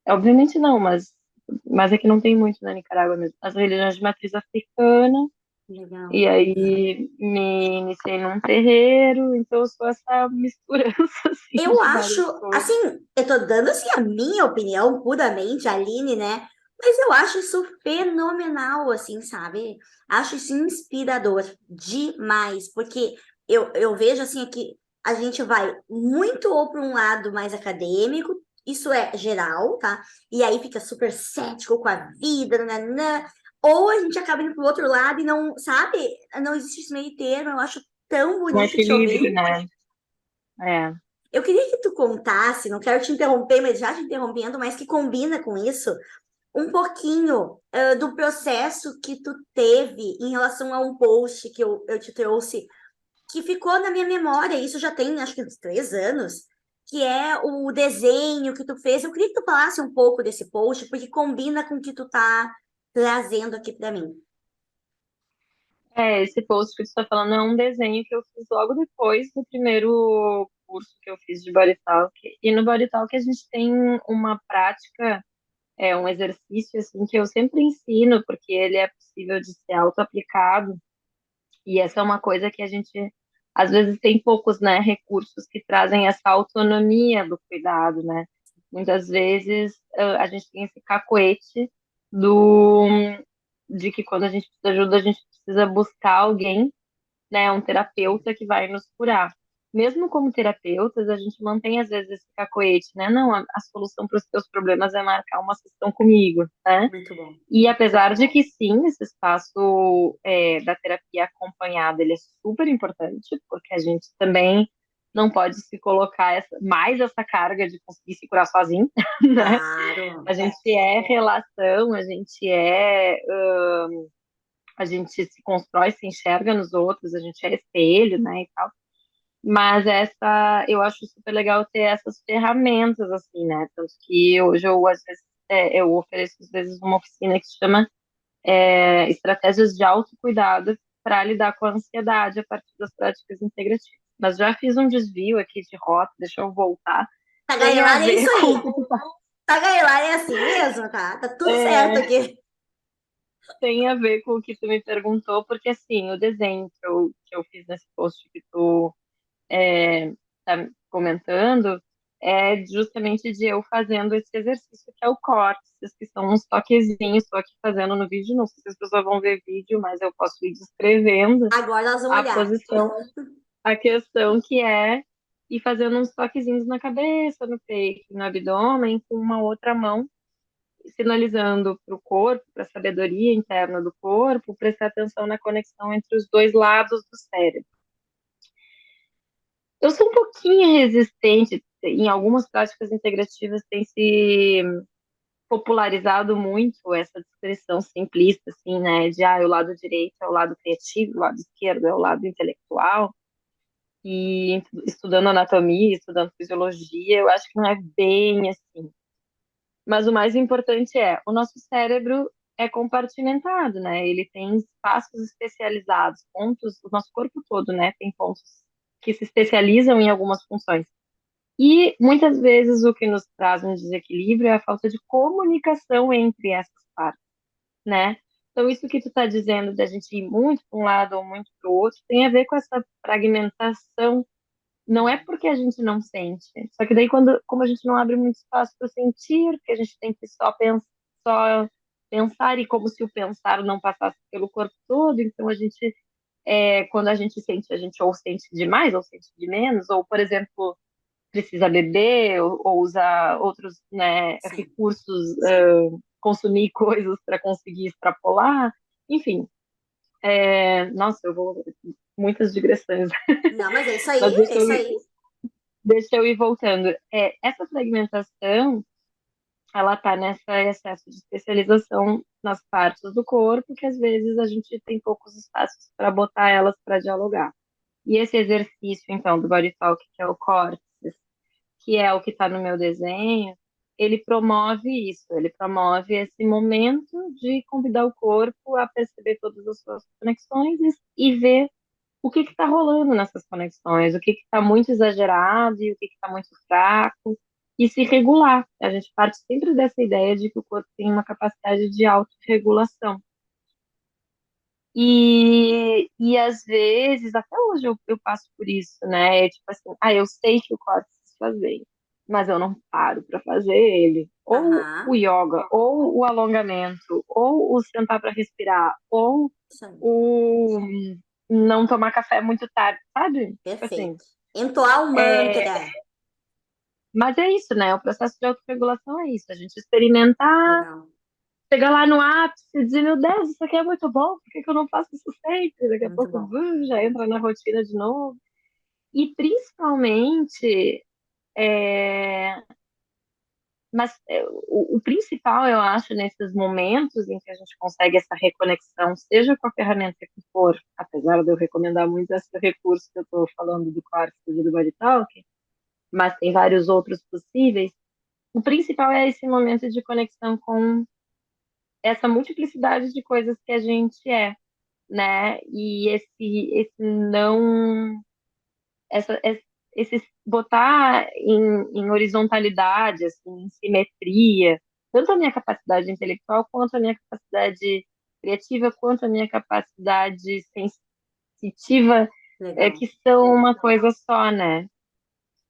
[SPEAKER 3] Obviamente não, mas é que não tem muito na Nicarágua mesmo. As religiões de matriz africana,
[SPEAKER 2] Legal.
[SPEAKER 3] e aí me iniciei num terreiro, então eu sou essa misturança, assim,
[SPEAKER 2] Eu
[SPEAKER 3] de
[SPEAKER 2] acho,
[SPEAKER 3] várias coisas.
[SPEAKER 2] assim, eu tô dando assim a minha opinião puramente, Aline, né? Mas eu acho isso fenomenal, assim, sabe? Acho isso inspirador demais, porque eu vejo, assim, que a gente vai muito ou para um lado mais acadêmico, isso é geral, tá? E aí fica super cético com a vida, nananã, ou a gente acaba indo pro outro lado e não, sabe? Não existe esse meio termo, eu acho tão
[SPEAKER 3] Um
[SPEAKER 2] bonito te
[SPEAKER 3] equilíbrio,
[SPEAKER 2] ouvir.
[SPEAKER 3] né? É.
[SPEAKER 2] Eu queria que tu contasse, não quero te interromper, mas já te interrompendo, mas que combina com isso, um pouquinho do processo que tu teve em relação a um post que eu te trouxe, que ficou na minha memória, isso já tem acho que uns 3 anos, que é o desenho que tu fez. Eu queria que tu falasse um pouco desse post, porque combina com o que tu tá trazendo aqui para mim.
[SPEAKER 3] Esse post que você está falando é um desenho que eu fiz logo depois do primeiro curso que eu fiz de Body Talk. E no Body Talk a gente tem uma prática, um exercício assim que eu sempre ensino, porque ele é possível de ser auto-aplicado. E essa é uma coisa que a gente às vezes tem poucos, né, recursos que trazem essa autonomia do cuidado, né? Muitas vezes a gente tem esse cacoete do de que quando a gente precisa de ajuda, a gente precisa buscar alguém, né, um terapeuta que vai nos curar. Mesmo como terapeutas, a gente mantém às vezes esse cacoete, né? Não, a solução para os teus problemas é marcar uma sessão comigo, né?
[SPEAKER 2] Muito bom.
[SPEAKER 3] E apesar de que sim, esse espaço da terapia acompanhada, ele é super importante, porque a gente também não pode se colocar mais essa carga de conseguir se curar sozinho, né?
[SPEAKER 2] Claro.
[SPEAKER 3] A gente é relação, a gente se constrói, se enxerga nos outros, a gente é espelho, né, e tal. Mas eu acho super legal ter essas ferramentas, assim, né? Tanto que hoje eu, às vezes, eu ofereço, às vezes, uma oficina que se chama Estratégias de Autocuidado para lidar com a ansiedade a partir das práticas integrativas. Mas já fiz um desvio aqui de rota, deixa eu voltar. Tem a
[SPEAKER 2] Tagarelar é
[SPEAKER 3] ver
[SPEAKER 2] isso
[SPEAKER 3] com o
[SPEAKER 2] aí.
[SPEAKER 3] que tu tá,
[SPEAKER 2] Tagarelar é assim mesmo, tá? Tá tudo certo
[SPEAKER 3] é,
[SPEAKER 2] aqui.
[SPEAKER 3] tem a ver com o que tu me perguntou, porque assim, o desenho que eu fiz nesse post que tu tá comentando é justamente de eu fazendo esse exercício que é o córtex, que são uns toquezinhos, estou aqui fazendo no vídeo, não sei se as pessoas vão ver vídeo, mas eu posso ir descrevendo
[SPEAKER 2] Agora nós vamos
[SPEAKER 3] a
[SPEAKER 2] olhar.
[SPEAKER 3] posição, a questão que é ir fazendo uns toquezinhos na cabeça, no peito, no abdômen, com uma outra mão, sinalizando para o corpo, para a sabedoria interna do corpo, prestar atenção na conexão entre os dois lados do cérebro. Eu sou um pouquinho resistente, em algumas práticas integrativas tem se popularizado muito essa descrição simplista, assim, né, de o lado direito é o lado criativo, o lado esquerdo é o lado intelectual, e estudando anatomia, estudando fisiologia, eu acho que não é bem assim. Mas o mais importante o nosso cérebro é compartimentado, né? Ele tem espaços especializados, pontos, o nosso corpo todo, né? Tem pontos que se especializam em algumas funções. E muitas vezes o que nos traz um desequilíbrio é a falta de comunicação entre essas partes, né? Então, isso que tu está dizendo da gente ir muito para um lado ou muito para o outro tem a ver com essa fragmentação. Não é porque a gente não sente, só que daí como a gente não abre muito espaço para sentir, porque a gente tem que só pensar e como se o pensar não passasse pelo corpo todo, então a gente quando a gente sente, a gente ou sente demais ou sente de menos, ou por exemplo precisa beber ou usar outros, né,
[SPEAKER 2] Sim.
[SPEAKER 3] recursos, consumir coisas para conseguir extrapolar, enfim. Nossa, eu vou muitas digressões,
[SPEAKER 2] Não, mas é isso aí,
[SPEAKER 3] mas
[SPEAKER 2] é isso aí.
[SPEAKER 3] deixa eu ir voltando. Essa fragmentação, ela está nesse excesso de especialização nas partes do corpo, que às vezes a gente tem poucos espaços para botar elas para dialogar. E esse exercício, então, do Body Talk, que é o córtex, que é o que está no meu desenho, ele promove isso, ele promove esse momento de convidar o corpo a perceber todas as suas conexões e ver o que está rolando nessas conexões, o que está muito exagerado e o que está muito fraco, e se regular. A gente parte sempre dessa ideia de que o corpo tem uma capacidade de autorregulação. E às vezes, até hoje eu passo por isso, né? Tipo assim, eu sei que o córtex fazer, mas eu não paro para fazer ele. ou o
[SPEAKER 2] Aham.
[SPEAKER 3] yoga, ou o alongamento, ou o sentar para respirar, ou
[SPEAKER 2] Isso aí.
[SPEAKER 3] o não tomar café muito tarde, sabe? Tipo assim,
[SPEAKER 2] Perfeito. Entoar o
[SPEAKER 3] é,
[SPEAKER 2] mantra.
[SPEAKER 3] mas é isso, né? O processo de autorregulação é isso, a gente experimentar,
[SPEAKER 2] Legal.
[SPEAKER 3] chegar lá no ápice e dizer, meu Deus, isso aqui é muito bom, por que que eu não faço isso sempre? Daqui a
[SPEAKER 2] Muito
[SPEAKER 3] pouco
[SPEAKER 2] bom.
[SPEAKER 3] já entra na rotina de novo. E principalmente, é, o principal, eu acho, nesses momentos em que a gente consegue essa reconexão, seja com a ferramenta que for, apesar de eu recomendar muito esse recurso que eu estou falando do Quartz e do Body Talk, mas tem vários outros possíveis. O principal é esse momento de conexão com essa multiplicidade de coisas que a gente é, né? E esse não, esse botar em horizontalidade, assim, em simetria, tanto a minha capacidade intelectual quanto a minha capacidade criativa, quanto a minha capacidade sensitiva,
[SPEAKER 2] Legal.
[SPEAKER 3] que são uma coisa só, né?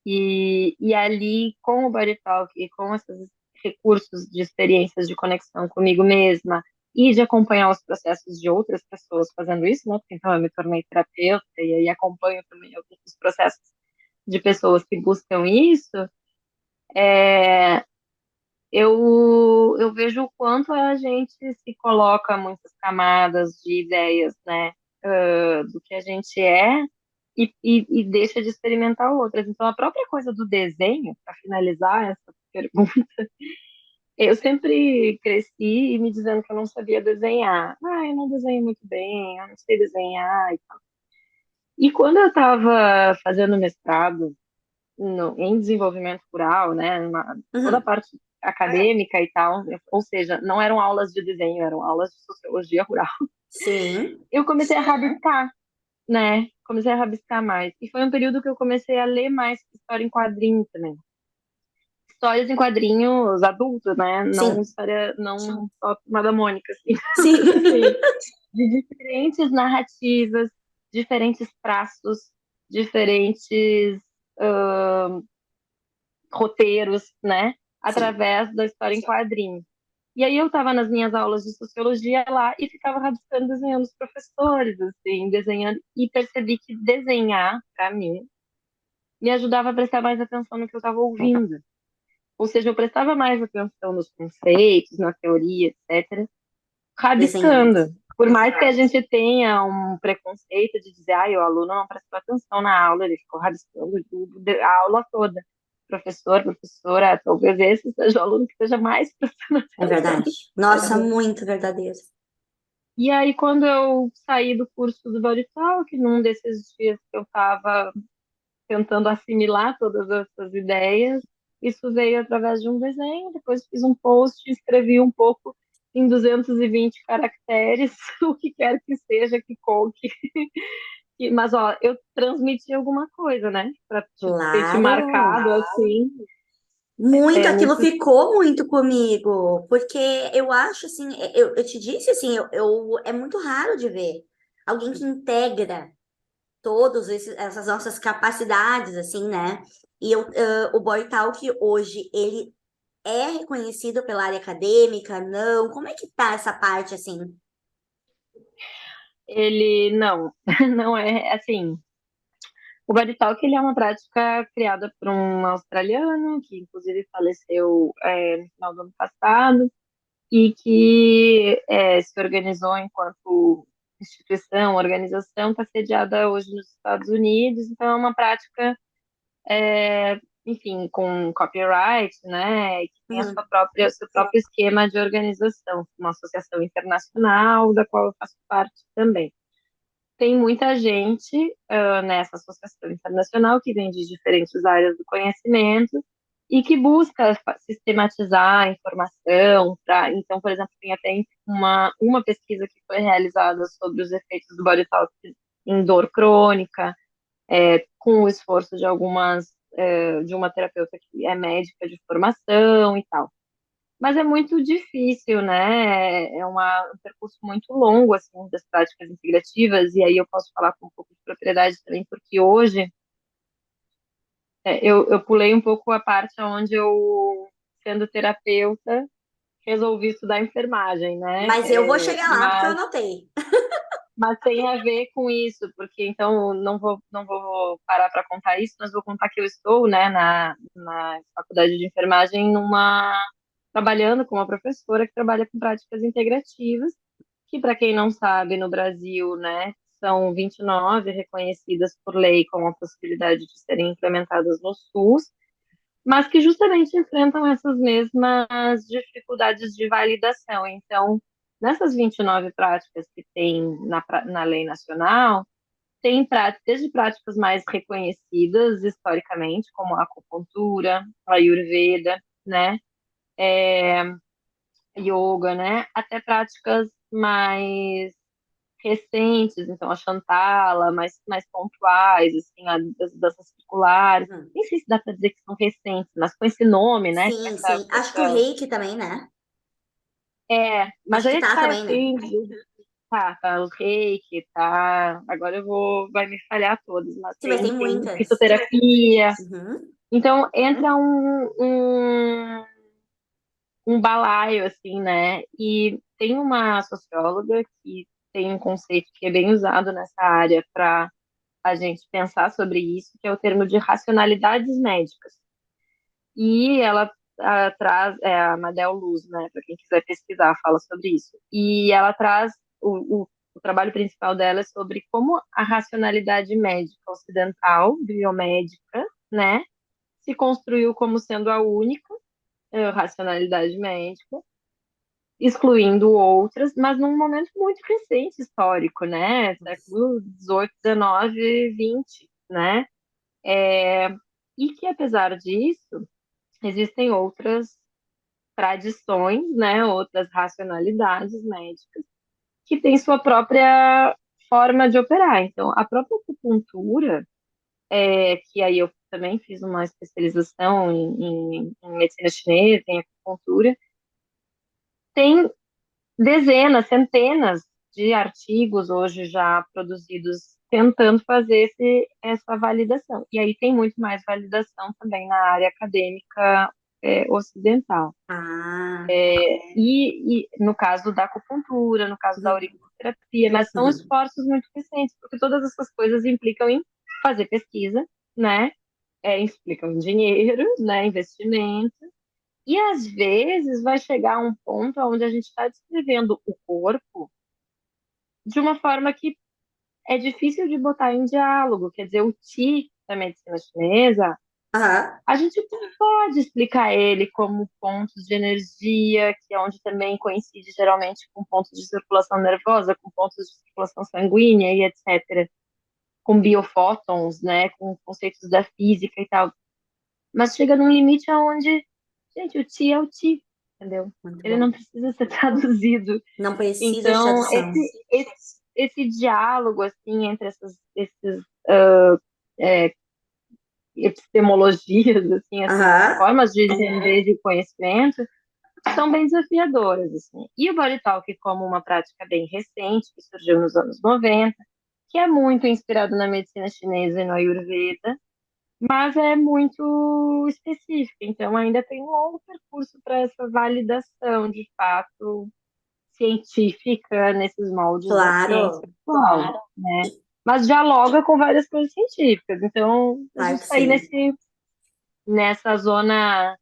[SPEAKER 3] E ali, com o Body Talk e com esses recursos de experiências de conexão comigo mesma e de acompanhar os processos de outras pessoas fazendo isso, né? Porque então eu me tornei terapeuta e aí acompanho também outros processos de pessoas que buscam isso, eu vejo o quanto a gente se coloca muitas camadas de ideias, né? Do que a gente é e deixa de experimentar outras. Então, a própria coisa do desenho, para finalizar essa pergunta, eu sempre cresci me dizendo que eu não sabia desenhar. Ah, eu não desenho muito bem, eu não sei desenhar e tal. E quando eu estava fazendo mestrado em desenvolvimento rural, né, toda a
[SPEAKER 2] Uhum.
[SPEAKER 3] parte acadêmica e tal, ou seja, não eram aulas de desenho, eram aulas de sociologia rural.
[SPEAKER 2] Sim.
[SPEAKER 3] Eu comecei a rabiscar, né? Comecei a rabiscar mais. E foi um período que eu comecei a ler mais história em quadrinho também. Histórias em quadrinhos adultos, né? Não
[SPEAKER 2] Sim.
[SPEAKER 3] história, não só Turma da Mônica, assim,
[SPEAKER 2] Sim.
[SPEAKER 3] assim, de diferentes narrativas, diferentes traços, diferentes roteiros, né?
[SPEAKER 2] Sim.
[SPEAKER 3] Através da história em quadrinho. E aí eu estava nas minhas aulas de sociologia lá e ficava rabiscando, desenhando os professores, assim, desenhando, e percebi que desenhar, para mim, me ajudava a prestar mais atenção no que eu estava ouvindo. Ou seja, eu prestava mais atenção nos conceitos, na teoria, etc.,
[SPEAKER 2] Desenhando.
[SPEAKER 3] rabiscando. Por mais que a gente tenha um preconceito de dizer, ah, o aluno não prestou atenção na aula, ele ficou rabiscando tudo, a aula toda. Professor, professora, talvez esse seja o aluno que esteja mais prestando
[SPEAKER 2] É
[SPEAKER 3] atenção.
[SPEAKER 2] verdade. Nossa, muito verdadeiro.
[SPEAKER 3] E aí, quando eu saí do curso do Body Talk, num desses dias que eu estava tentando assimilar todas essas ideias, isso veio através de um desenho. Depois fiz um post, escrevi um pouco em 220 caracteres, o que quer que seja que conte. Mas, ó, eu transmiti alguma coisa, né? Para ter te
[SPEAKER 2] Claro.
[SPEAKER 3] marcado assim.
[SPEAKER 2] Muito,
[SPEAKER 3] É,
[SPEAKER 2] aquilo
[SPEAKER 3] nesse...
[SPEAKER 2] ficou muito comigo, porque eu acho assim, eu te disse assim, é muito raro de ver alguém que integra essas nossas capacidades, assim, né? O Boy Talk hoje, ele é reconhecido pela área acadêmica? Não? Como é que tá essa parte, assim?
[SPEAKER 3] Ele não, não é assim. O Body Talk ele é uma prática criada por um australiano que inclusive faleceu no final do ano passado e que se organizou enquanto instituição, organização, está sediada hoje nos Estados Unidos. Então é uma prática, enfim, com copyright, né, e que tem a
[SPEAKER 2] Uhum.
[SPEAKER 3] o seu próprio esquema de organização, uma associação internacional da qual eu faço parte também. Tem muita gente nessa associação internacional que vem de diferentes áreas do conhecimento e que busca sistematizar a informação. Então, por exemplo, tem até uma pesquisa que foi realizada sobre os efeitos do body talk em dor crônica, com o esforço de de uma terapeuta que é médica de formação e tal. Mas é muito difícil, né? Um percurso muito longo, assim, das práticas integrativas, e aí eu posso falar com um pouco de propriedade também, porque hoje eu pulei um pouco a parte onde eu sendo terapeuta, resolvi estudar enfermagem, né?
[SPEAKER 2] Mas eu vou chegar lá porque eu
[SPEAKER 3] Mas,
[SPEAKER 2] anotei.
[SPEAKER 3] mas tem a ver com isso, porque então não vou parar para contar isso, mas vou contar que eu estou, né, na faculdade de enfermagem trabalhando com uma professora que trabalha com práticas integrativas, que para quem não sabe, no Brasil, né, são 29 reconhecidas por lei com a possibilidade de serem implementadas no SUS, mas que justamente enfrentam essas mesmas dificuldades de validação. Então, nessas 29 práticas que tem na lei nacional, tem desde práticas mais reconhecidas historicamente, como a acupuntura, a Ayurveda, né, yoga, né, até práticas mais recentes, então a Shantala, mais pontuais, assim, das danças circulares.
[SPEAKER 2] Uhum.
[SPEAKER 3] Nem sei se dá para dizer que são recentes, mas com esse nome, né? Com
[SPEAKER 2] Sim, sim. Acho que o reiki também, né?
[SPEAKER 3] mas
[SPEAKER 2] Acho que
[SPEAKER 3] aí é que
[SPEAKER 2] tá
[SPEAKER 3] tá
[SPEAKER 2] também, né?
[SPEAKER 3] assim, tá, o reiki, tá. Agora vai me falhar todos, mas
[SPEAKER 2] Sim, mas tem
[SPEAKER 3] tem
[SPEAKER 2] muitas.
[SPEAKER 3] fitoterapia.
[SPEAKER 2] Uhum.
[SPEAKER 3] Então entra um balaio, assim, né? E tem uma socióloga que tem um conceito que é bem usado nessa área para a gente pensar sobre isso, que é o termo de racionalidades médicas. E ela traz, a Madel Luz, né, para quem quiser pesquisar, fala sobre isso. E ela traz, o trabalho principal dela é sobre como a racionalidade médica ocidental, biomédica, né, se construiu como sendo a única racionalidade médica, excluindo outras, mas num momento muito recente histórico, né, século XVIII, XIX, XX, né, e que apesar disso, existem outras tradições, né, outras racionalidades médicas que têm sua própria forma de operar. Então, a própria acupuntura, que aí eu também fiz uma especialização em medicina chinesa, em acupuntura, tem dezenas, centenas de artigos hoje já produzidos tentando fazer essa validação. E aí tem muito mais validação também na área acadêmica ocidental.
[SPEAKER 2] Ah.
[SPEAKER 3] E no caso da acupuntura, no caso da
[SPEAKER 2] Uhum.
[SPEAKER 3] auriculoterapia, mas são
[SPEAKER 2] Uhum.
[SPEAKER 3] esforços muito recentes, porque todas essas coisas implicam em fazer pesquisa, né? Implicam em dinheiro, né? Investimento. E às vezes vai chegar um ponto onde a gente está descrevendo o corpo de uma forma que é difícil de botar em diálogo. Quer dizer, o Qi da medicina chinesa,
[SPEAKER 2] Aham.
[SPEAKER 3] a gente pode explicar ele como pontos de energia, que é onde também coincide geralmente com pontos de circulação nervosa, com pontos de circulação sanguínea e etc. Com biofótons, né, com conceitos da física e tal. Mas chega num limite aonde, gente, o Qi é o Qi, entendeu?
[SPEAKER 2] Muito
[SPEAKER 3] Ele não
[SPEAKER 2] bom.
[SPEAKER 3] precisa ser traduzido.
[SPEAKER 2] Não precisa de
[SPEAKER 3] Então,
[SPEAKER 2] tradução.
[SPEAKER 3] esse diálogo, assim, entre esses é, epistemologias, assim, essas
[SPEAKER 2] Aham.
[SPEAKER 3] formas de entender de conhecimento, são bem desafiadoras, assim. E o Body Talk, como uma prática bem recente, que surgiu nos anos 90, que é muito inspirado na medicina chinesa e no Ayurveda, mas é muito específica, então ainda tem um longo percurso para essa validação, de fato, científica nesses moldes da ciência
[SPEAKER 2] Claro.
[SPEAKER 3] atual, né? Mas dialoga com várias coisas científicas, então a
[SPEAKER 2] Claro
[SPEAKER 3] gente
[SPEAKER 2] que
[SPEAKER 3] está aí
[SPEAKER 2] sim.
[SPEAKER 3] nessa zona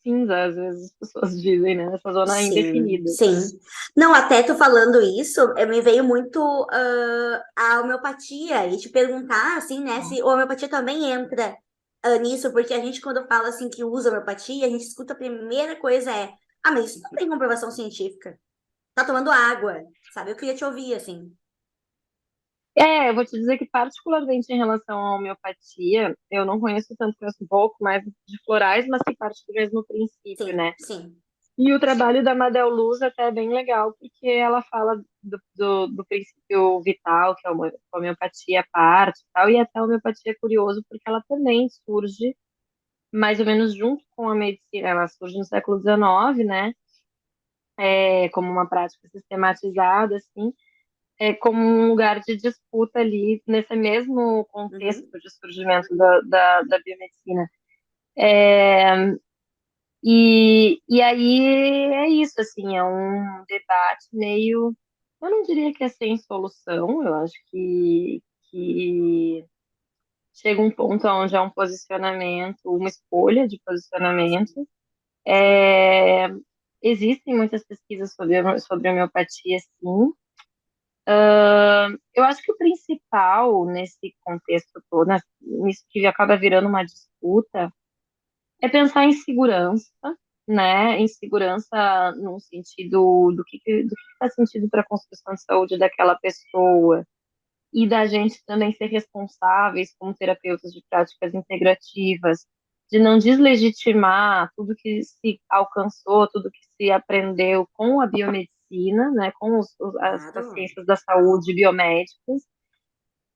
[SPEAKER 3] cinza, às vezes as pessoas dizem, né? Nessa zona
[SPEAKER 2] Sim,
[SPEAKER 3] indefinida.
[SPEAKER 2] sim. Não, até tu falando isso, me veio muito a homeopatia e te perguntar, assim, né, se a homeopatia também entra nisso, porque a gente, quando fala, assim, que usa homeopatia, a gente escuta a primeira coisa mas isso não tem comprovação científica. Tá tomando água, sabe? Eu queria te ouvir, assim.
[SPEAKER 3] Eu vou te dizer que particularmente em relação à homeopatia, eu não conheço tanto, conheço um pouco mais de florais, mas que parte do mesmo princípio,
[SPEAKER 2] Sim,
[SPEAKER 3] né?
[SPEAKER 2] sim.
[SPEAKER 3] E o trabalho da Madel Luz até é bem legal, porque ela fala do princípio vital, que é a homeopatia parte e tal, e até a homeopatia é curioso, porque ela também surge mais ou menos junto com a medicina, ela surge no século XIX, né? Como uma prática sistematizada, assim, como um lugar de disputa ali, nesse mesmo contexto
[SPEAKER 2] Uhum.
[SPEAKER 3] de surgimento da biomedicina. E aí é isso, assim, é um debate meio, eu não diria que é sem solução, eu acho que chega um ponto onde há um posicionamento, uma escolha de posicionamento. É, existem muitas pesquisas sobre homeopatia, sim. Eu acho que o principal nesse contexto todo, nisso que acaba virando uma disputa, é pensar em segurança, né? Em segurança no sentido do que faz sentido para a construção de saúde daquela pessoa e da gente também ser responsáveis como terapeutas de práticas integrativas, de não deslegitimar tudo que se alcançou, tudo que se aprendeu com a biomedicina, né? Com as
[SPEAKER 2] Claro.
[SPEAKER 3] ciências da saúde biomédicas.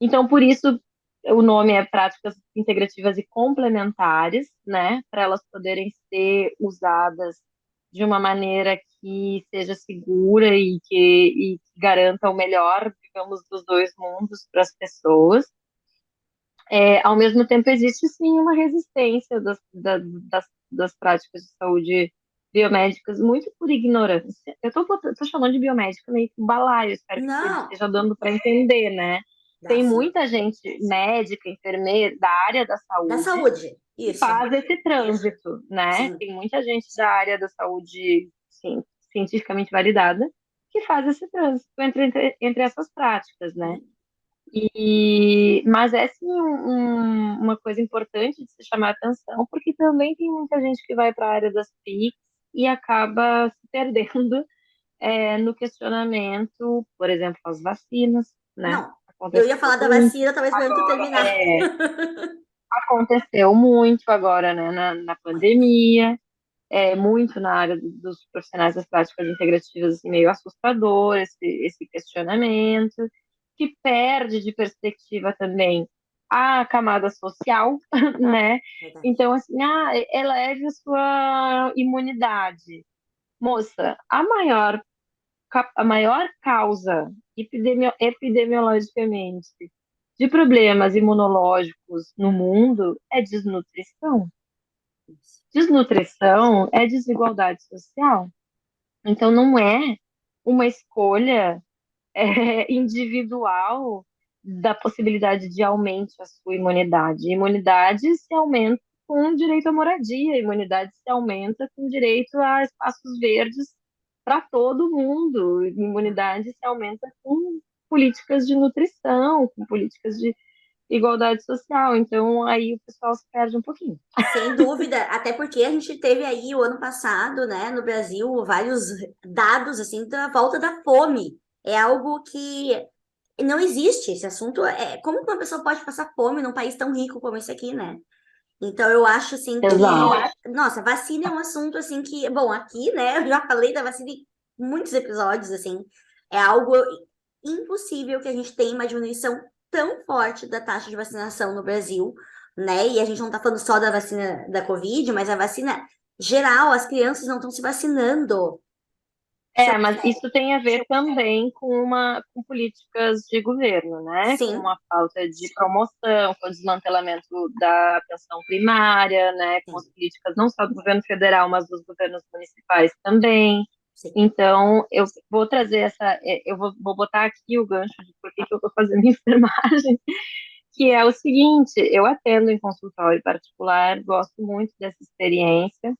[SPEAKER 3] Então, por isso, o nome é práticas integrativas e complementares, né, para elas poderem ser usadas de uma maneira que seja segura e que garanta o melhor, digamos, dos dois mundos para as pessoas. Ao mesmo tempo, existe sim uma resistência das práticas de saúde biomédicas, muito por ignorância. Eu tô chamando de biomédica meio que um balaio, espero que
[SPEAKER 2] Não,
[SPEAKER 3] esteja dando para entender, né?
[SPEAKER 2] dá
[SPEAKER 3] Tem
[SPEAKER 2] sim.
[SPEAKER 3] muita gente médica, enfermeira, da área da
[SPEAKER 2] Da
[SPEAKER 3] saúde,
[SPEAKER 2] saúde,
[SPEAKER 3] que
[SPEAKER 2] isso.
[SPEAKER 3] faz esse trânsito, né?
[SPEAKER 2] Sim.
[SPEAKER 3] Tem muita gente da área da saúde, sim, cientificamente validada, que faz esse trânsito entre essas práticas, né?
[SPEAKER 2] Uhum.
[SPEAKER 3] Mas é sim uma coisa importante de se chamar atenção, porque também tem muita gente que vai para a área das TICs e acaba se perdendo no questionamento, por exemplo, as vacinas, né?
[SPEAKER 2] Não, eu ia
[SPEAKER 3] Aconteceu
[SPEAKER 2] falar da
[SPEAKER 3] muito
[SPEAKER 2] vacina, talvez para tu
[SPEAKER 3] agora,
[SPEAKER 2] terminar.
[SPEAKER 3] aconteceu muito agora, né, na pandemia, muito na área dos profissionais das práticas integrativas, assim, meio assustador esse questionamento, que perde de perspectiva também a camada social, né?
[SPEAKER 2] Verdade.
[SPEAKER 3] Então, assim, eleve a sua imunidade. Moça, a maior causa epidemiologicamente de problemas imunológicos no mundo é desnutrição. Desnutrição é desigualdade social. Então, não é uma escolha individual da possibilidade de aumente a sua imunidade. Imunidade se aumenta com direito à moradia, imunidade se aumenta com direito a espaços verdes para todo mundo, imunidade se aumenta com políticas de nutrição, com políticas de igualdade social. Então, aí o pessoal se perde um pouquinho.
[SPEAKER 2] Sem dúvida, até porque a gente teve aí o ano passado, né, no Brasil, vários dados assim da volta da fome. É algo que não existe esse assunto. Como que uma pessoa pode passar fome num país tão rico como esse aqui, né? Então eu acho assim
[SPEAKER 3] Exato.
[SPEAKER 2] que, nossa, vacina é um assunto assim que, bom, aqui, né, eu já falei da vacina em muitos episódios assim. É algo impossível que a gente tenha uma diminuição tão forte da taxa de vacinação no Brasil, né? E a gente não tá falando só da vacina da Covid, mas a vacina geral, as crianças não estão se vacinando.
[SPEAKER 3] Mas isso tem a ver também com políticas de governo, né? Com
[SPEAKER 2] Sim,
[SPEAKER 3] uma falta de promoção, com o desmantelamento da atenção primária, né? Com as
[SPEAKER 2] sim,
[SPEAKER 3] políticas não só do governo federal, mas dos governos municipais também.
[SPEAKER 2] sim.
[SPEAKER 3] Então, eu vou trazer eu vou botar aqui o gancho de por que que eu estou fazendo enfermagem, que é o seguinte, eu atendo em consultório particular, gosto muito dessa experiência,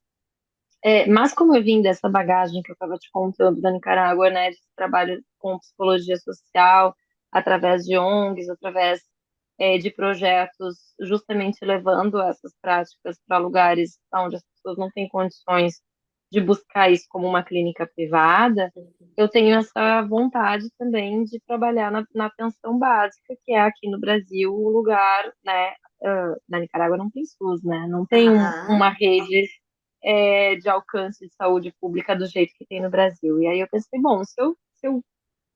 [SPEAKER 3] mas como eu vim dessa bagagem que eu estava te contando da Nicarágua, né, de trabalho com psicologia social, através de ONGs, através de projetos, justamente levando essas práticas para lugares onde as pessoas não têm condições de buscar isso como uma clínica privada, eu tenho essa vontade também de trabalhar na atenção básica, que é aqui no Brasil o lugar, né, na Nicarágua não tem SUS, né, não tem
[SPEAKER 2] Aham.
[SPEAKER 3] uma rede de alcance de saúde pública do jeito que tem no Brasil. E aí eu pensei, bom, se eu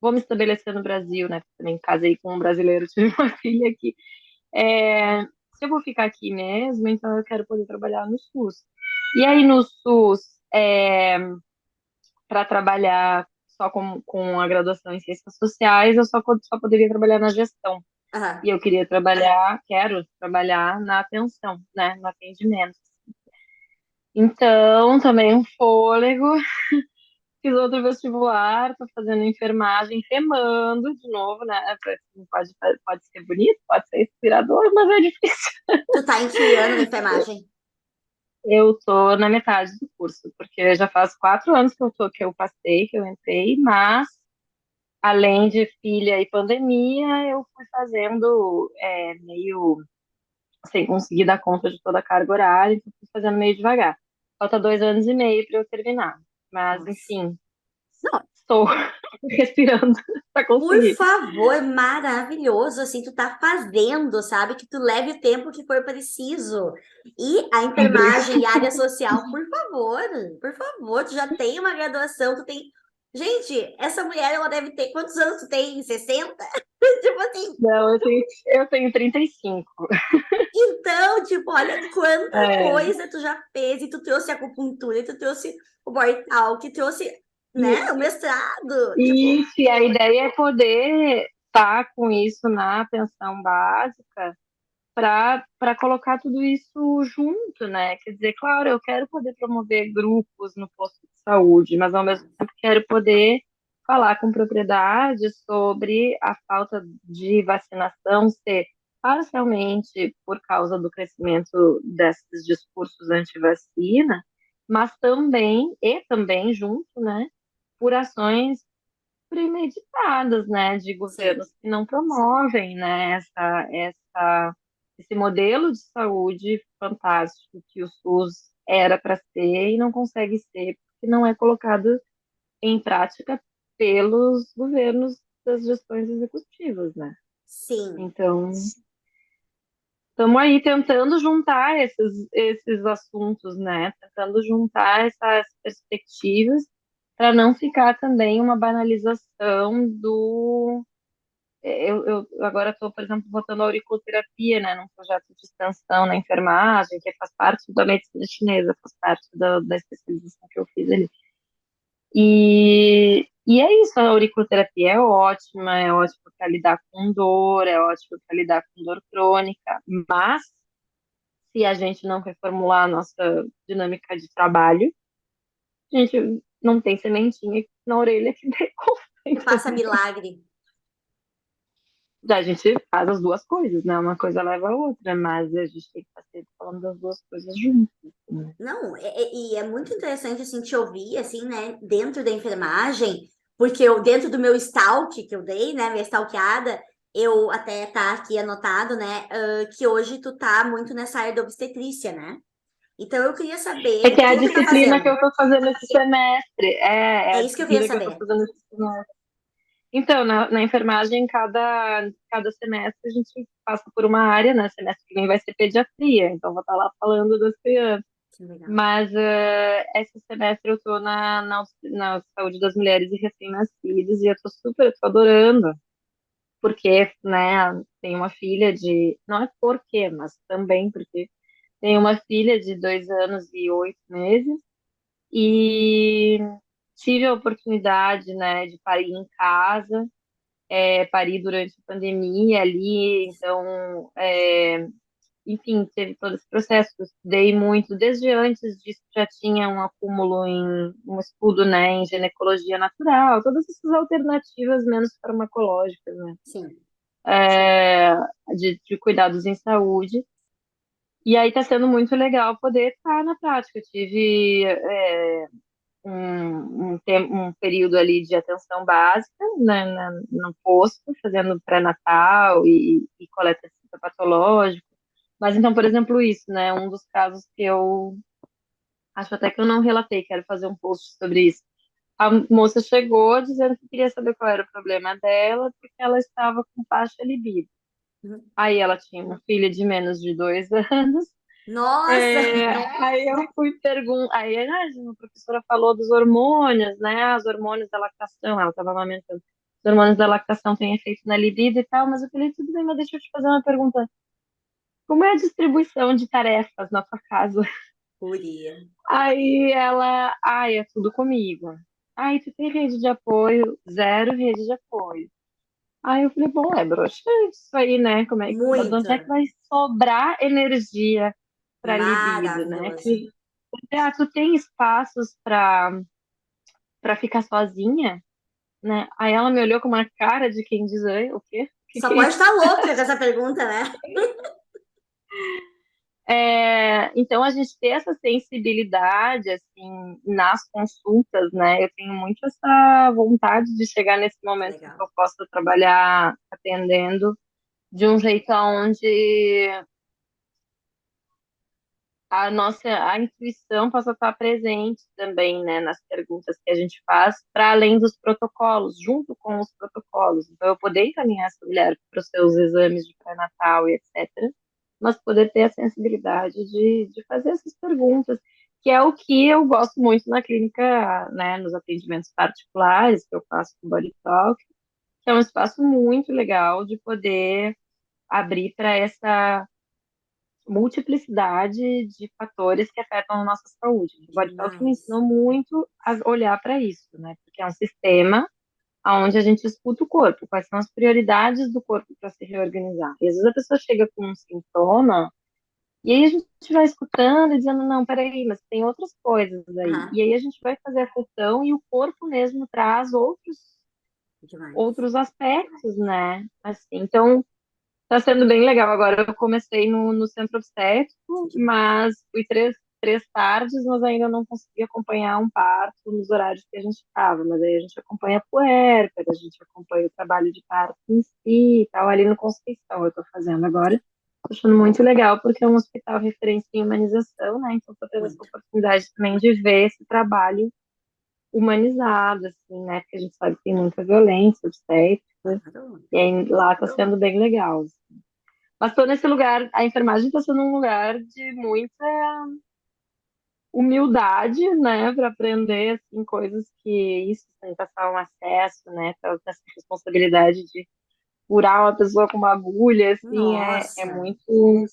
[SPEAKER 3] vou me estabelecer no Brasil, né? Porque também casei com um brasileiro, tive uma filha aqui. Se eu vou ficar aqui mesmo, então eu quero poder trabalhar no SUS. E aí no SUS, para trabalhar só com a graduação em ciências sociais, eu só poderia trabalhar na gestão.
[SPEAKER 2] Aham.
[SPEAKER 3] E eu quero trabalhar na atenção, né? No atendimento. Então, também um fôlego. Fiz outro vestibular, tô fazendo enfermagem, remando de novo, né? Pode ser bonito, pode ser inspirador, mas é difícil.
[SPEAKER 2] Tu tá em que ano da enfermagem?
[SPEAKER 3] Eu tô na metade do curso, porque já faz 4 anos que eu passei, que eu entrei, mas além de filha e pandemia, eu fui fazendo meio sem conseguir dar conta de toda a carga horária, então fui fazendo meio devagar. Falta 2 anos e meio para eu terminar. Mas,
[SPEAKER 2] Nossa.
[SPEAKER 3] enfim,
[SPEAKER 2] Não,
[SPEAKER 3] estou respirando para
[SPEAKER 2] por
[SPEAKER 3] conseguir.
[SPEAKER 2] favor, maravilhoso, assim, tu tá fazendo, sabe? Que tu leve o tempo que for preciso. E a enfermagem e a área social, por favor, tu já tem uma graduação, tu tem... Gente, essa mulher, ela deve ter... Quantos anos tu tem? 60? Tipo assim,
[SPEAKER 3] Não, eu tenho 35.
[SPEAKER 2] então, tipo, olha quanta
[SPEAKER 3] É,
[SPEAKER 2] coisa tu já fez, e tu trouxe acupuntura, e tu trouxe o boy talk, trouxe, né,
[SPEAKER 3] e,
[SPEAKER 2] o mestrado, tipo,
[SPEAKER 3] e a ideia é poder estar com isso na atenção básica para colocar tudo isso junto, né? Quer dizer, claro, eu quero poder promover grupos no posto de saúde, mas ao mesmo tempo quero poder falar com propriedade sobre a falta de vacinação ser parcialmente por causa do crescimento desses discursos anti-vacina, mas também junto, né, por ações premeditadas, né, de
[SPEAKER 2] sim.
[SPEAKER 3] governos que não promovem, né, esse modelo de saúde fantástico que o SUS era para ser e não consegue ser, porque não é colocado em prática pelos governos das gestões executivas, né?
[SPEAKER 2] Sim.
[SPEAKER 3] Então, estamos aí tentando juntar esses assuntos, né? Tentando juntar essas perspectivas para não ficar também uma banalização do eu agora estou, por exemplo, botando auriculoterapia, né, num projeto de extensão na enfermagem, que faz parte da medicina chinesa, faz parte da especialização que eu fiz ali. E é isso, a auriculoterapia é ótima para lidar com dor, é ótima para lidar com dor crônica, mas se a gente não reformular a nossa dinâmica de trabalho, a gente não tem sementinha na orelha que dê conta.
[SPEAKER 2] Tu passa milagre.
[SPEAKER 3] A gente faz as duas coisas, né? Uma coisa leva a outra, mas a gente tem que estar sempre falando das duas coisas juntas, né?
[SPEAKER 2] Não, e é muito interessante, assim, te ouvir, assim, né, dentro da enfermagem, porque eu, dentro do meu stalk que eu dei, né, minha stalkeada, eu até tá aqui anotado, né, que hoje tu tá muito nessa área da obstetrícia, né? Então eu queria
[SPEAKER 3] É
[SPEAKER 2] saber o
[SPEAKER 3] que
[SPEAKER 2] que
[SPEAKER 3] é a
[SPEAKER 2] que tu tá
[SPEAKER 3] disciplina que eu
[SPEAKER 2] fazendo.
[SPEAKER 3] estou fazendo esse semestre. É
[SPEAKER 2] É
[SPEAKER 3] a
[SPEAKER 2] isso que eu queria
[SPEAKER 3] disciplina que eu estou
[SPEAKER 2] saber.
[SPEAKER 3] fazendo esse semestre. Então, na enfermagem, cada semestre a gente passa por uma área, né? Semestre que vem vai ser pediatria, então vou estar lá falando das crianças.
[SPEAKER 2] Que legal.
[SPEAKER 3] Mas esse semestre eu estou na saúde das mulheres e recém-nascidos e eu tô adorando, porque, né, tem uma filha não é porque, mas também porque tem uma filha de 2 anos e 8 meses e tive a oportunidade, né, de parir em casa, parir durante a pandemia ali, então, enfim, teve todo esse processo, eu estudei muito, desde antes disso já tinha um acúmulo em um estudo, né, em ginecologia natural, todas essas alternativas menos farmacológicas, né,
[SPEAKER 2] Sim.
[SPEAKER 3] é, de cuidados em saúde. E aí está sendo muito legal poder estar na prática. Eu tive um período ali de atenção básica, né, no posto, fazendo pré-natal e coleta de patológico. Mas então, por exemplo, isso, né? Um dos casos que eu acho até que eu não relatei, quero fazer um post sobre isso. A moça chegou dizendo que queria saber qual era o problema dela, porque ela estava com baixa libido.
[SPEAKER 2] Uhum.
[SPEAKER 3] Aí ela tinha uma filha de menos de 2 anos.
[SPEAKER 2] Nossa!
[SPEAKER 3] Aí eu fui perguntar, aí a professora falou dos hormônios, né? Os hormônios da lactação, ela estava amamentando. Os hormônios da lactação têm efeito na libido e tal, mas eu falei, tudo bem, mas deixa eu te fazer uma pergunta. Como é a distribuição de tarefas na sua casa?
[SPEAKER 2] Curia.
[SPEAKER 3] Aí ela, é tudo comigo. Aí tu tem rede de apoio? Zero rede de apoio. Aí eu falei, bom, é broxante isso aí, né? De
[SPEAKER 2] Muito.
[SPEAKER 3] onde é que vai sobrar energia para libido, né?
[SPEAKER 2] Maravilhoso.
[SPEAKER 3] Tu tem espaços para ficar sozinha, né? Aí ela me olhou com uma cara de quem diz, "Ai, o quê? O que
[SPEAKER 2] Só
[SPEAKER 3] que é
[SPEAKER 2] pode
[SPEAKER 3] isso?"
[SPEAKER 2] estar louca com essa pergunta, né?
[SPEAKER 3] Então, a gente ter essa sensibilidade, assim, nas consultas, né? Eu tenho muito essa vontade de chegar nesse momento em que
[SPEAKER 2] Legal.
[SPEAKER 3] eu possa trabalhar atendendo de um jeito onde a intuição possa estar presente também, né, nas perguntas que a gente faz, para além dos protocolos, junto com os protocolos. Então, eu poder encaminhar essa mulher para os seus exames de pré-natal e etc., mas poder ter a sensibilidade de fazer essas perguntas, que é o que eu gosto muito na clínica, né, nos atendimentos particulares que eu faço com Body Talk, que é um espaço muito legal de poder abrir para essa multiplicidade de fatores que afetam a nossa saúde. O Body Talk me
[SPEAKER 2] Demais.
[SPEAKER 3] ensinou muito a olhar para isso, né? Porque é um sistema onde a gente escuta o corpo, quais são as prioridades do corpo para se reorganizar. E às vezes a pessoa chega com um sintoma, e aí a gente vai escutando e dizendo, não, peraí, mas tem outras coisas aí.
[SPEAKER 2] Aham,
[SPEAKER 3] E aí a gente vai fazer a sessão e o corpo mesmo traz
[SPEAKER 2] demais.
[SPEAKER 3] outros aspectos, né? Assim, então, tá sendo bem legal. Agora eu comecei no centro obstétrico,
[SPEAKER 2] Demais.
[SPEAKER 3] mas fui três tardes, mas ainda não consegui acompanhar um parto nos horários que a gente estava. Mas aí a gente acompanha a puérpera, a gente acompanha o trabalho de parto em si e tal, ali no Conceição eu tô fazendo agora. Tô achando muito legal, porque é um hospital referência em humanização, né? Então tô tendo essa
[SPEAKER 2] Muito.
[SPEAKER 3] oportunidade também de ver esse trabalho humanizado, assim, né? Porque a gente sabe que tem muita violência obstétrica,
[SPEAKER 2] Claro.
[SPEAKER 3] e aí lá tá sendo bem legal. Mas tô nesse lugar, a enfermagem está sendo um lugar de muita humildade, né, para aprender assim coisas que isso, tentação, acesso, né, essa responsabilidade de curar uma pessoa com uma agulha, assim,
[SPEAKER 2] Nossa.
[SPEAKER 3] é muito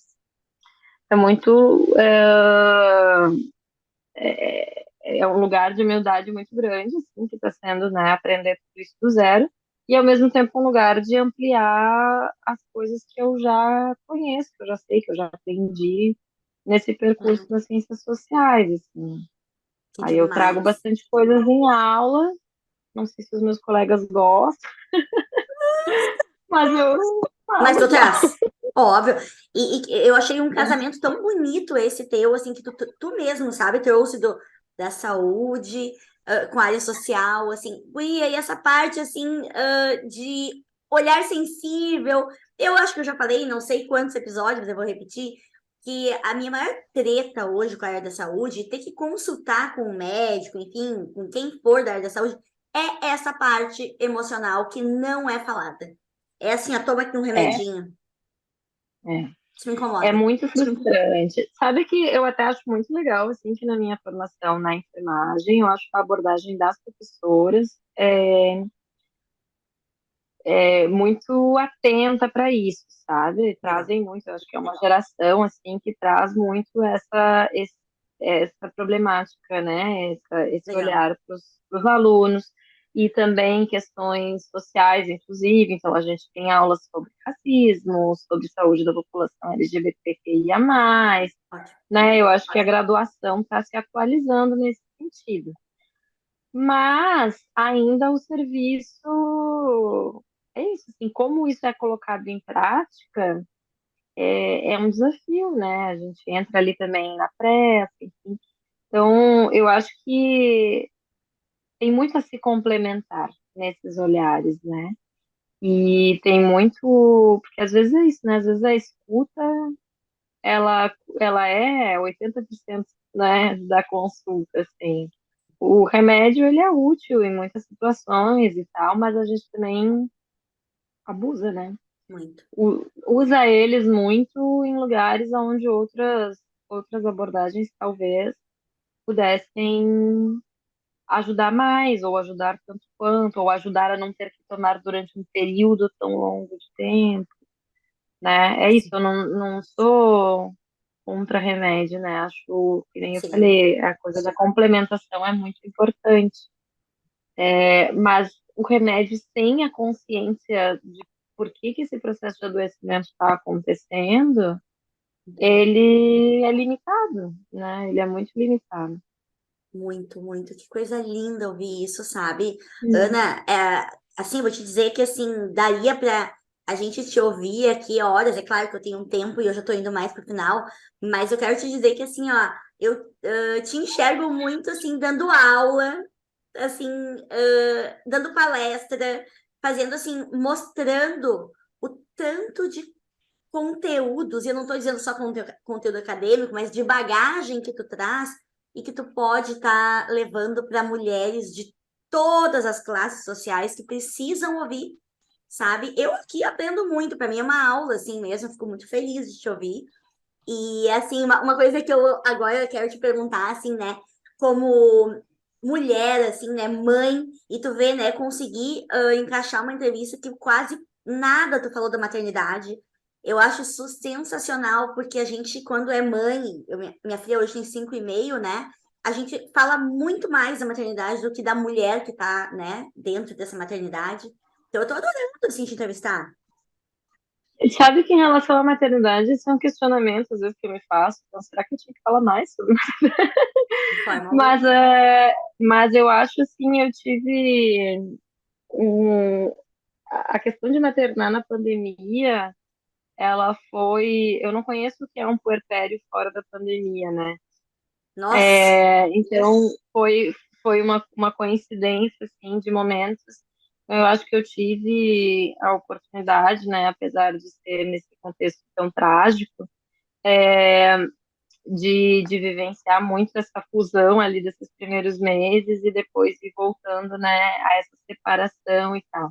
[SPEAKER 3] é um lugar de humildade muito grande, assim, que está sendo, né, aprender tudo isso do zero. E ao mesmo tempo um lugar de ampliar as coisas que eu já conheço, que eu já sei, que eu já aprendi nesse percurso
[SPEAKER 2] Uhum.
[SPEAKER 3] das ciências sociais, assim.
[SPEAKER 2] Que
[SPEAKER 3] Aí eu trago
[SPEAKER 2] demais.
[SPEAKER 3] bastante coisas em aula, não sei se os meus colegas gostam, mas eu
[SPEAKER 2] Mas
[SPEAKER 3] falo
[SPEAKER 2] tu
[SPEAKER 3] já.
[SPEAKER 2] traz, óbvio. E eu achei um casamento tão bonito esse teu, assim, que tu mesmo, sabe? Trouxe da saúde, com a área social, assim. Guria, e essa parte, assim, de olhar sensível. Eu acho que eu já falei, não sei quantos episódios, eu vou repetir, que a minha maior treta hoje com a área da saúde, ter que consultar com o médico, enfim, com quem for da área da saúde, é essa parte emocional que não é falada. É assim, toma aqui um
[SPEAKER 3] É,
[SPEAKER 2] remedinho.
[SPEAKER 3] é.
[SPEAKER 2] Isso me
[SPEAKER 3] É
[SPEAKER 2] incomoda.
[SPEAKER 3] muito frustrante. Sabe que eu até acho muito legal, assim, que na minha formação na enfermagem, eu acho que a abordagem das professoras é muito atenta para isso, sabe?
[SPEAKER 2] Legal.
[SPEAKER 3] Trazem muito, eu acho que é uma geração, assim, que traz muito essa problemática, né? Esse
[SPEAKER 2] Legal.
[SPEAKER 3] olhar para os alunos. E também questões sociais, inclusive. Então, a gente tem aulas sobre racismo, sobre saúde da população LGBTQIA+,
[SPEAKER 2] Ótimo.
[SPEAKER 3] né? Eu acho que a graduação está se atualizando nesse sentido. Mas ainda o serviço é isso, assim, como isso é colocado em prática, é um desafio, né? A gente entra ali também na pressa, enfim. Então, eu acho que tem muito a se complementar nesses olhares, né? E tem muito, porque às vezes é isso, né? Às vezes a escuta, ela, ela é 80%, né, da consulta, assim. O remédio, ele é útil em muitas situações e tal, mas a gente também abusa, né?
[SPEAKER 2] Muito.
[SPEAKER 3] Usa eles muito em lugares onde outras abordagens talvez pudessem ajudar mais, ou ajudar tanto quanto, ou ajudar a não ter que tomar durante um período tão longo de tempo, né? É isso,
[SPEAKER 2] Sim.
[SPEAKER 3] eu não sou contra remédio, né? Acho, que nem eu
[SPEAKER 2] Sim.
[SPEAKER 3] falei, a coisa da complementação é muito importante. Mas o remédio sem a consciência de por que esse processo de adoecimento está acontecendo, ele é limitado, né? Ele é muito limitado.
[SPEAKER 2] Muito, muito. Que coisa linda ouvir isso, sabe?
[SPEAKER 3] Hum.
[SPEAKER 2] Ana, assim, vou te dizer que, assim, daria para a gente te ouvir aqui horas. É claro que eu tenho um tempo e eu já tô indo mais pro final, mas eu quero te dizer que, assim, ó, eu te enxergo muito, assim, dando aula, assim, dando palestra, fazendo, assim, mostrando o tanto de conteúdos, e eu não estou dizendo só conteúdo acadêmico, mas de bagagem que tu traz e que tu pode estar levando para mulheres de todas as classes sociais que precisam ouvir, sabe? Eu aqui aprendo muito, para mim é uma aula assim mesmo, eu fico muito feliz de te ouvir. E assim, uma coisa que eu agora quero te perguntar, assim, né? Como mulher, assim, né? Mãe, e tu vê, né? Conseguir encaixar uma entrevista que quase nada tu falou da maternidade. Eu acho isso sensacional, porque a gente, quando é mãe, minha filha hoje tem 5 e meio, né? A gente fala muito mais da maternidade do que da mulher que tá, né, dentro dessa maternidade. Então, eu tô adorando, assim, te entrevistar.
[SPEAKER 3] E sabe que em relação à maternidade, esse é um questionamento às vezes que eu me faço. Então, será que eu tinha que falar mais sobre?
[SPEAKER 2] De forma
[SPEAKER 3] Mas,
[SPEAKER 2] alguma.
[SPEAKER 3] mas eu acho assim, eu tive a questão de maternar na pandemia, ela foi. Eu não conheço o que é um puerpério fora da pandemia, né?
[SPEAKER 2] Nossa,
[SPEAKER 3] Então foi uma coincidência assim de momentos. Eu acho que eu tive a oportunidade, né, apesar de ser nesse contexto tão trágico, de vivenciar muito essa fusão ali desses primeiros meses e depois ir voltando, né, a essa separação e tal.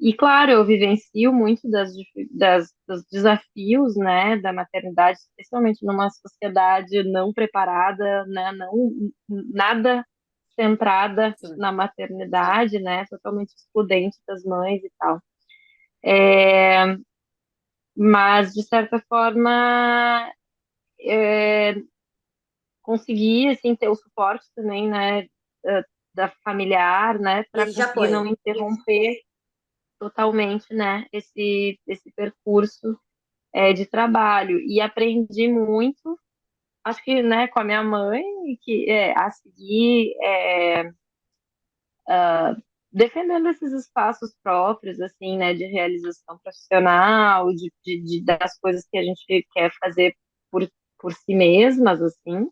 [SPEAKER 3] E claro, eu vivencio muito dos desafios, né, da maternidade, especialmente numa sociedade não preparada, né, não nada centrada
[SPEAKER 2] sim.
[SPEAKER 3] na maternidade, né, totalmente excludente das mães e tal. Mas de certa forma consegui assim ter o suporte também, né, da familiar, né, para
[SPEAKER 2] Rede de
[SPEAKER 3] conseguir não
[SPEAKER 2] apoio.
[SPEAKER 3] interromper totalmente, né, esse percurso de trabalho e aprendi muito, acho que, né, com a minha mãe, que a seguir defendendo esses espaços próprios, assim, né, de realização profissional, das coisas que a gente quer fazer por si mesmas, assim.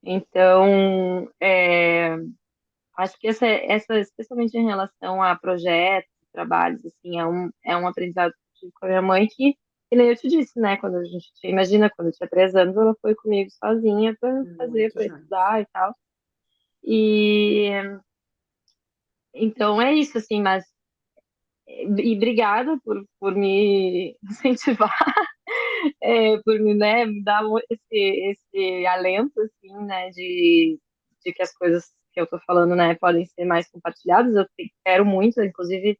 [SPEAKER 3] Então, acho que essa, especialmente em relação a projetos, trabalhos, assim, é um aprendizado que eu tive com a minha mãe que nem eu te disse, né? Quando a gente, imagina, quando eu tinha 3 anos, ela foi comigo sozinha para fazer,
[SPEAKER 2] Muito
[SPEAKER 3] para
[SPEAKER 2] demais.
[SPEAKER 3] estudar e tal. E então é isso, assim, mas e obrigada por me incentivar, por me, né, me dar esse alento, assim, né, de que as coisas que eu tô falando, né, podem ser mais compartilhadas. Eu quero muito, inclusive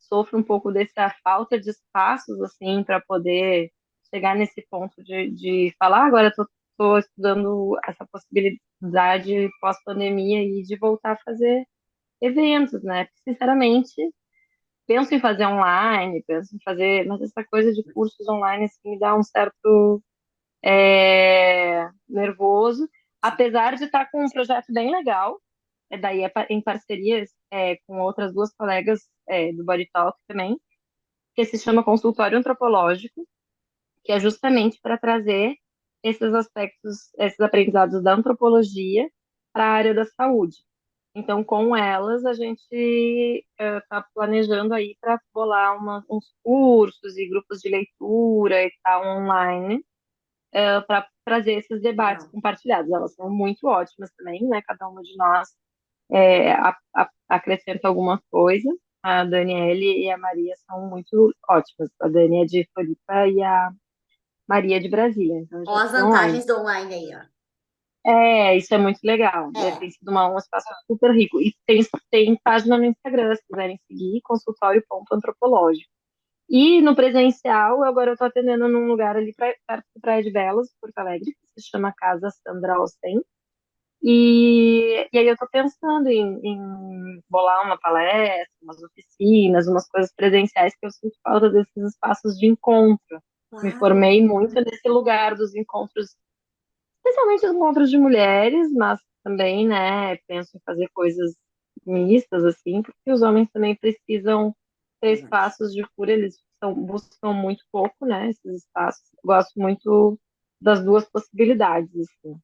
[SPEAKER 3] sofro um pouco dessa falta de espaços, assim, para poder chegar nesse ponto de falar, agora tô estudando essa possibilidade pós-pandemia e de voltar a fazer eventos, né? Porque, sinceramente, penso em fazer online, penso em fazer, mas essa coisa de cursos online assim, me dá um certo nervoso, apesar de estar com um projeto bem legal, daí em parcerias com outras duas colegas do Body Talk também, que se chama Consultório Antropológico, que é justamente para trazer esses aspectos, esses aprendizados da antropologia para a área da saúde. Então, com elas, a gente está planejando aí para bolar uns cursos e grupos de leitura e tal online, para trazer esses debates
[SPEAKER 2] Legal.
[SPEAKER 3] compartilhados. Elas são muito ótimas também, né? Cada uma de nós acrescenta alguma coisa. A Daniele e a Maria são muito ótimas. A Dani é de Floripa e a Maria é de Brasília, então
[SPEAKER 2] Ó,
[SPEAKER 3] já
[SPEAKER 2] as
[SPEAKER 3] foi online.
[SPEAKER 2] vantagens do online aí, ó.
[SPEAKER 3] Isso é muito legal.
[SPEAKER 2] É,
[SPEAKER 3] Tem sido um espaço super rico. E tem página no Instagram, se quiserem seguir, consultório.antropológico. E no presencial, agora eu estou atendendo num lugar ali perto da Praia de Belas, Porto Alegre, que se chama Casa Sandra Alcem. E aí eu estou pensando em bolar uma palestra, umas oficinas, umas coisas presenciais que eu sinto falta desses espaços de encontro. Me
[SPEAKER 2] Claro.
[SPEAKER 3] formei muito nesse lugar dos encontros, especialmente os encontros de mulheres, mas também, né, penso em fazer coisas mistas, assim, porque os homens também precisam ter
[SPEAKER 2] Verdade.
[SPEAKER 3] espaços de cura, eles buscam muito pouco, né, esses espaços. Gosto muito das duas possibilidades, assim.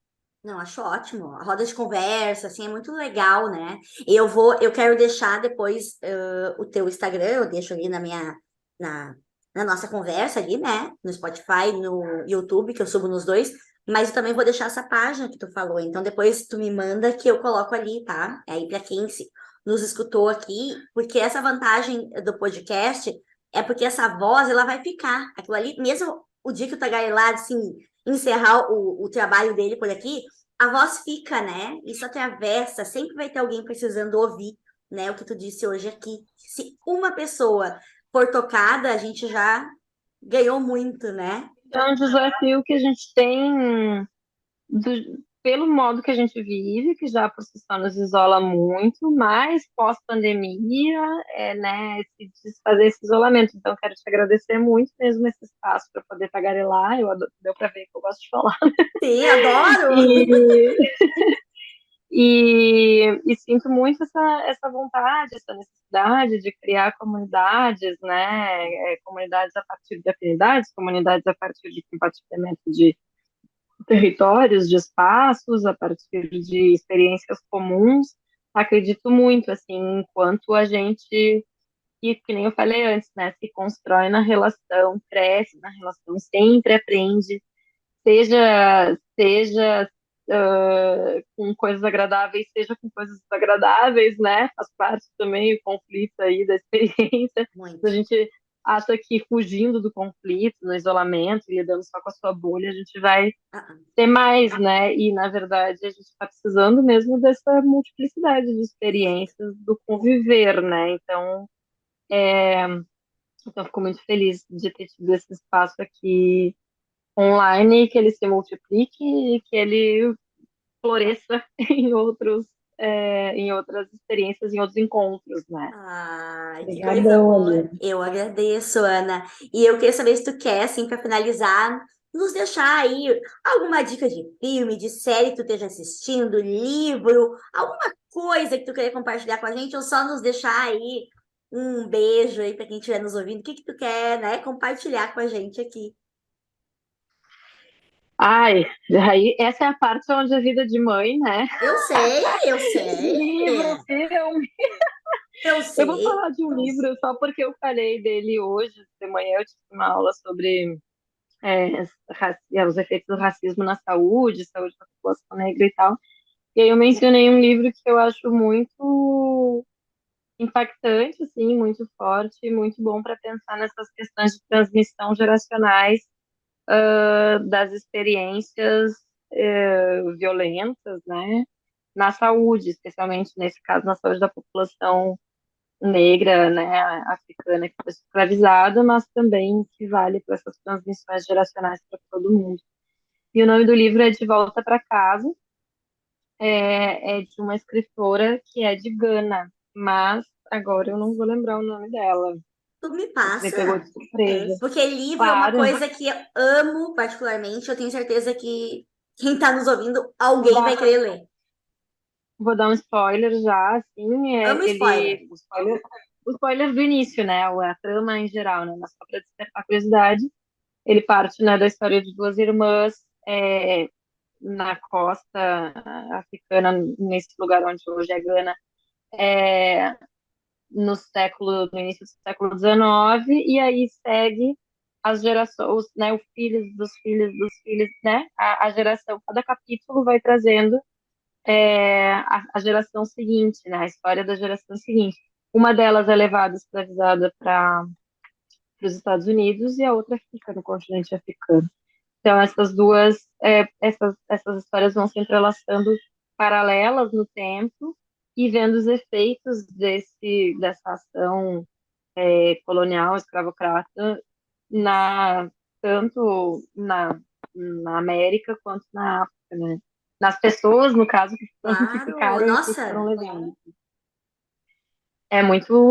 [SPEAKER 2] Não, acho ótimo. A roda de conversa, assim, é muito legal, né? Eu quero deixar depois o teu Instagram, eu deixo ali na, na nossa conversa ali, né? No Spotify, no YouTube, que eu subo nos dois, mas eu também vou deixar essa página que tu falou. Então depois tu me manda que eu coloco ali, tá? Aí para quem nos escutou aqui, porque essa vantagem do podcast é porque essa voz, ela vai ficar. Aquilo ali, mesmo o dia que o Tagarelar, assim, encerrar o trabalho dele por aqui, a voz fica, né? Isso atravessa, sempre vai ter alguém precisando ouvir, né? O que tu disse hoje aqui. Se uma pessoa for tocada, a gente já ganhou muito, né?
[SPEAKER 3] É um desafio que a gente tem pelo modo que a gente vive, que já por si só nos isola muito, mas pós-pandemia, né, se desfazer esse isolamento. Então, quero te agradecer muito mesmo esse espaço para poder tagarelar. Deu para ver que eu gosto de falar.
[SPEAKER 2] Sim, adoro!
[SPEAKER 3] E, e sinto muito essa vontade, essa necessidade de criar comunidades, né, comunidades a partir de afinidades, comunidades a partir de compartilhamento de territórios, de espaços, a partir de experiências comuns. Acredito muito, assim, enquanto a gente, que nem eu falei antes, né, se constrói na relação, cresce na relação, sempre aprende, seja com coisas agradáveis, seja com coisas desagradáveis, né? Faz parte também o conflito aí da experiência. A
[SPEAKER 2] Muito.
[SPEAKER 3] gente acha que fugindo do conflito, no isolamento, e lidando só com a sua bolha, a gente vai
[SPEAKER 2] Ah, ah.
[SPEAKER 3] ter mais, né? E, na verdade, a gente está precisando mesmo dessa multiplicidade de experiências do conviver, né? Então fico muito feliz de ter tido esse espaço aqui online, que ele se multiplique e que ele floresça em em outras experiências, em outros encontros, né?
[SPEAKER 2] Ai, que coisa
[SPEAKER 3] Obrigadão,
[SPEAKER 2] boa.
[SPEAKER 3] ali.
[SPEAKER 2] Eu agradeço, Ana. E eu queria saber se tu quer, assim, para finalizar, nos deixar aí alguma dica de filme, de série que tu esteja assistindo, livro, alguma coisa que tu queria compartilhar com a gente, ou só nos deixar aí um beijo aí para quem estiver nos ouvindo. O que que tu quer, né, compartilhar com a gente aqui?
[SPEAKER 3] Ai, aí essa é a parte onde a vida de mãe, né?
[SPEAKER 2] Eu sei,
[SPEAKER 3] Livro, filme.
[SPEAKER 2] eu
[SPEAKER 3] Eu vou
[SPEAKER 2] sei.
[SPEAKER 3] falar de um livro só porque eu falei dele hoje de manhã. Eu tive uma aula sobre os efeitos do racismo na saúde, saúde da população negra e tal. E aí eu mencionei um livro que eu acho muito impactante, assim, muito forte, muito bom para pensar nessas questões de transmissão geracionais das experiências violentas, né, na saúde, especialmente nesse caso na saúde da população negra, né, africana que foi escravizada, mas também que vale para essas transmissões geracionais para todo mundo. E o nome do livro é De Volta para Casa, é de uma escritora que é de Gana, mas agora eu não vou lembrar o nome dela.
[SPEAKER 2] Tu me
[SPEAKER 3] Você me pegou de
[SPEAKER 2] passa.
[SPEAKER 3] surpresa.
[SPEAKER 2] Porque livro é uma
[SPEAKER 3] Claro,
[SPEAKER 2] coisa que eu amo particularmente. Eu tenho certeza que quem está nos ouvindo,
[SPEAKER 3] vou
[SPEAKER 2] alguém vai
[SPEAKER 3] dar,
[SPEAKER 2] querer ler.
[SPEAKER 3] vou dar um spoiler já, assim,
[SPEAKER 2] Amo spoiler.
[SPEAKER 3] o spoiler do início, né, a trama em geral, né, mas só para despertar a curiosidade, ele parte, né, da história de duas irmãs na costa africana, nesse lugar onde hoje é Gana, é, no início do século XIX, e aí segue as gerações, né, os filhos dos filhos dos filhos, né, a geração, cada capítulo vai trazendo a geração seguinte, né, a história da geração seguinte. Uma delas é levada escravizada para os Estados Unidos e a outra fica no continente africano. Então, essas histórias vão se entrelaçando paralelas no tempo e vendo os efeitos dessa ação colonial, escravocrata, na, tanto na América quanto na África, né? Nas pessoas, no caso, que
[SPEAKER 2] Claro.
[SPEAKER 3] ficaram e que foram
[SPEAKER 2] Nossa,
[SPEAKER 3] levando.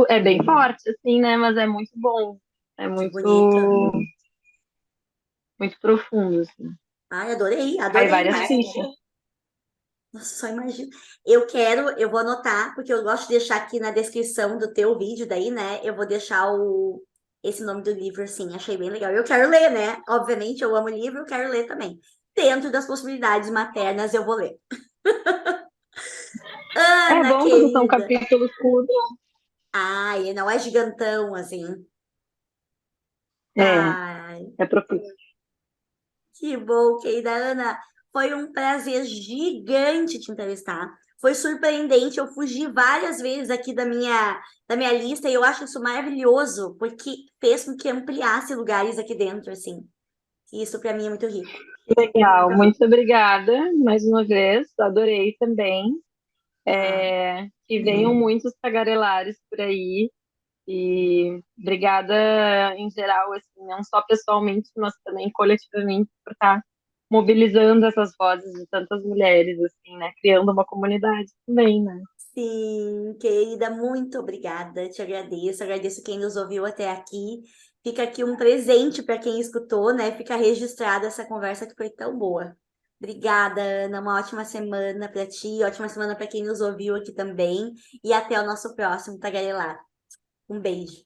[SPEAKER 3] É bem forte, assim, né? Mas é muito bom. É
[SPEAKER 2] que
[SPEAKER 3] muito
[SPEAKER 2] bonito.
[SPEAKER 3] muito profundo, assim.
[SPEAKER 2] Ai, adorei,
[SPEAKER 3] Aí
[SPEAKER 2] adorei,
[SPEAKER 3] várias
[SPEAKER 2] mas
[SPEAKER 3] fichas.
[SPEAKER 2] nossa, só imagino. Eu vou anotar, porque eu gosto de deixar aqui na descrição do teu vídeo daí, né? Eu vou deixar esse nome do livro, assim, achei bem legal. Eu quero ler, né? Obviamente, eu amo livro, eu quero ler também. Dentro das possibilidades maternas, eu vou ler.
[SPEAKER 3] É
[SPEAKER 2] Ana,
[SPEAKER 3] bom quando são
[SPEAKER 2] querida.
[SPEAKER 3] capítulos curtos.
[SPEAKER 2] Ai, não é gigantão, assim.
[SPEAKER 3] É,
[SPEAKER 2] Ai,
[SPEAKER 3] é propício.
[SPEAKER 2] que bom, querida Ana. Foi um prazer gigante te entrevistar. Foi surpreendente. Eu fugi várias vezes aqui da minha lista e eu acho isso maravilhoso, porque fez com que ampliasse lugares aqui dentro, assim. E isso para mim é muito rico.
[SPEAKER 3] Legal, muito obrigada mais uma vez. Adorei também.
[SPEAKER 2] Ah,
[SPEAKER 3] Que venham muitos tagarelares por aí. E obrigada em geral, assim, não só pessoalmente, mas também coletivamente, por estar mobilizando essas vozes de tantas mulheres, assim, né? Criando uma comunidade também, né?
[SPEAKER 2] sim, querida, muito obrigada. Te agradeço. Agradeço quem nos ouviu até aqui. Fica aqui um presente para quem escutou, né? Fica registrada essa conversa que foi tão boa. Obrigada, Ana. Uma ótima semana para ti, ótima semana para quem nos ouviu aqui também. E até o nosso próximo Tagarelar. Um beijo.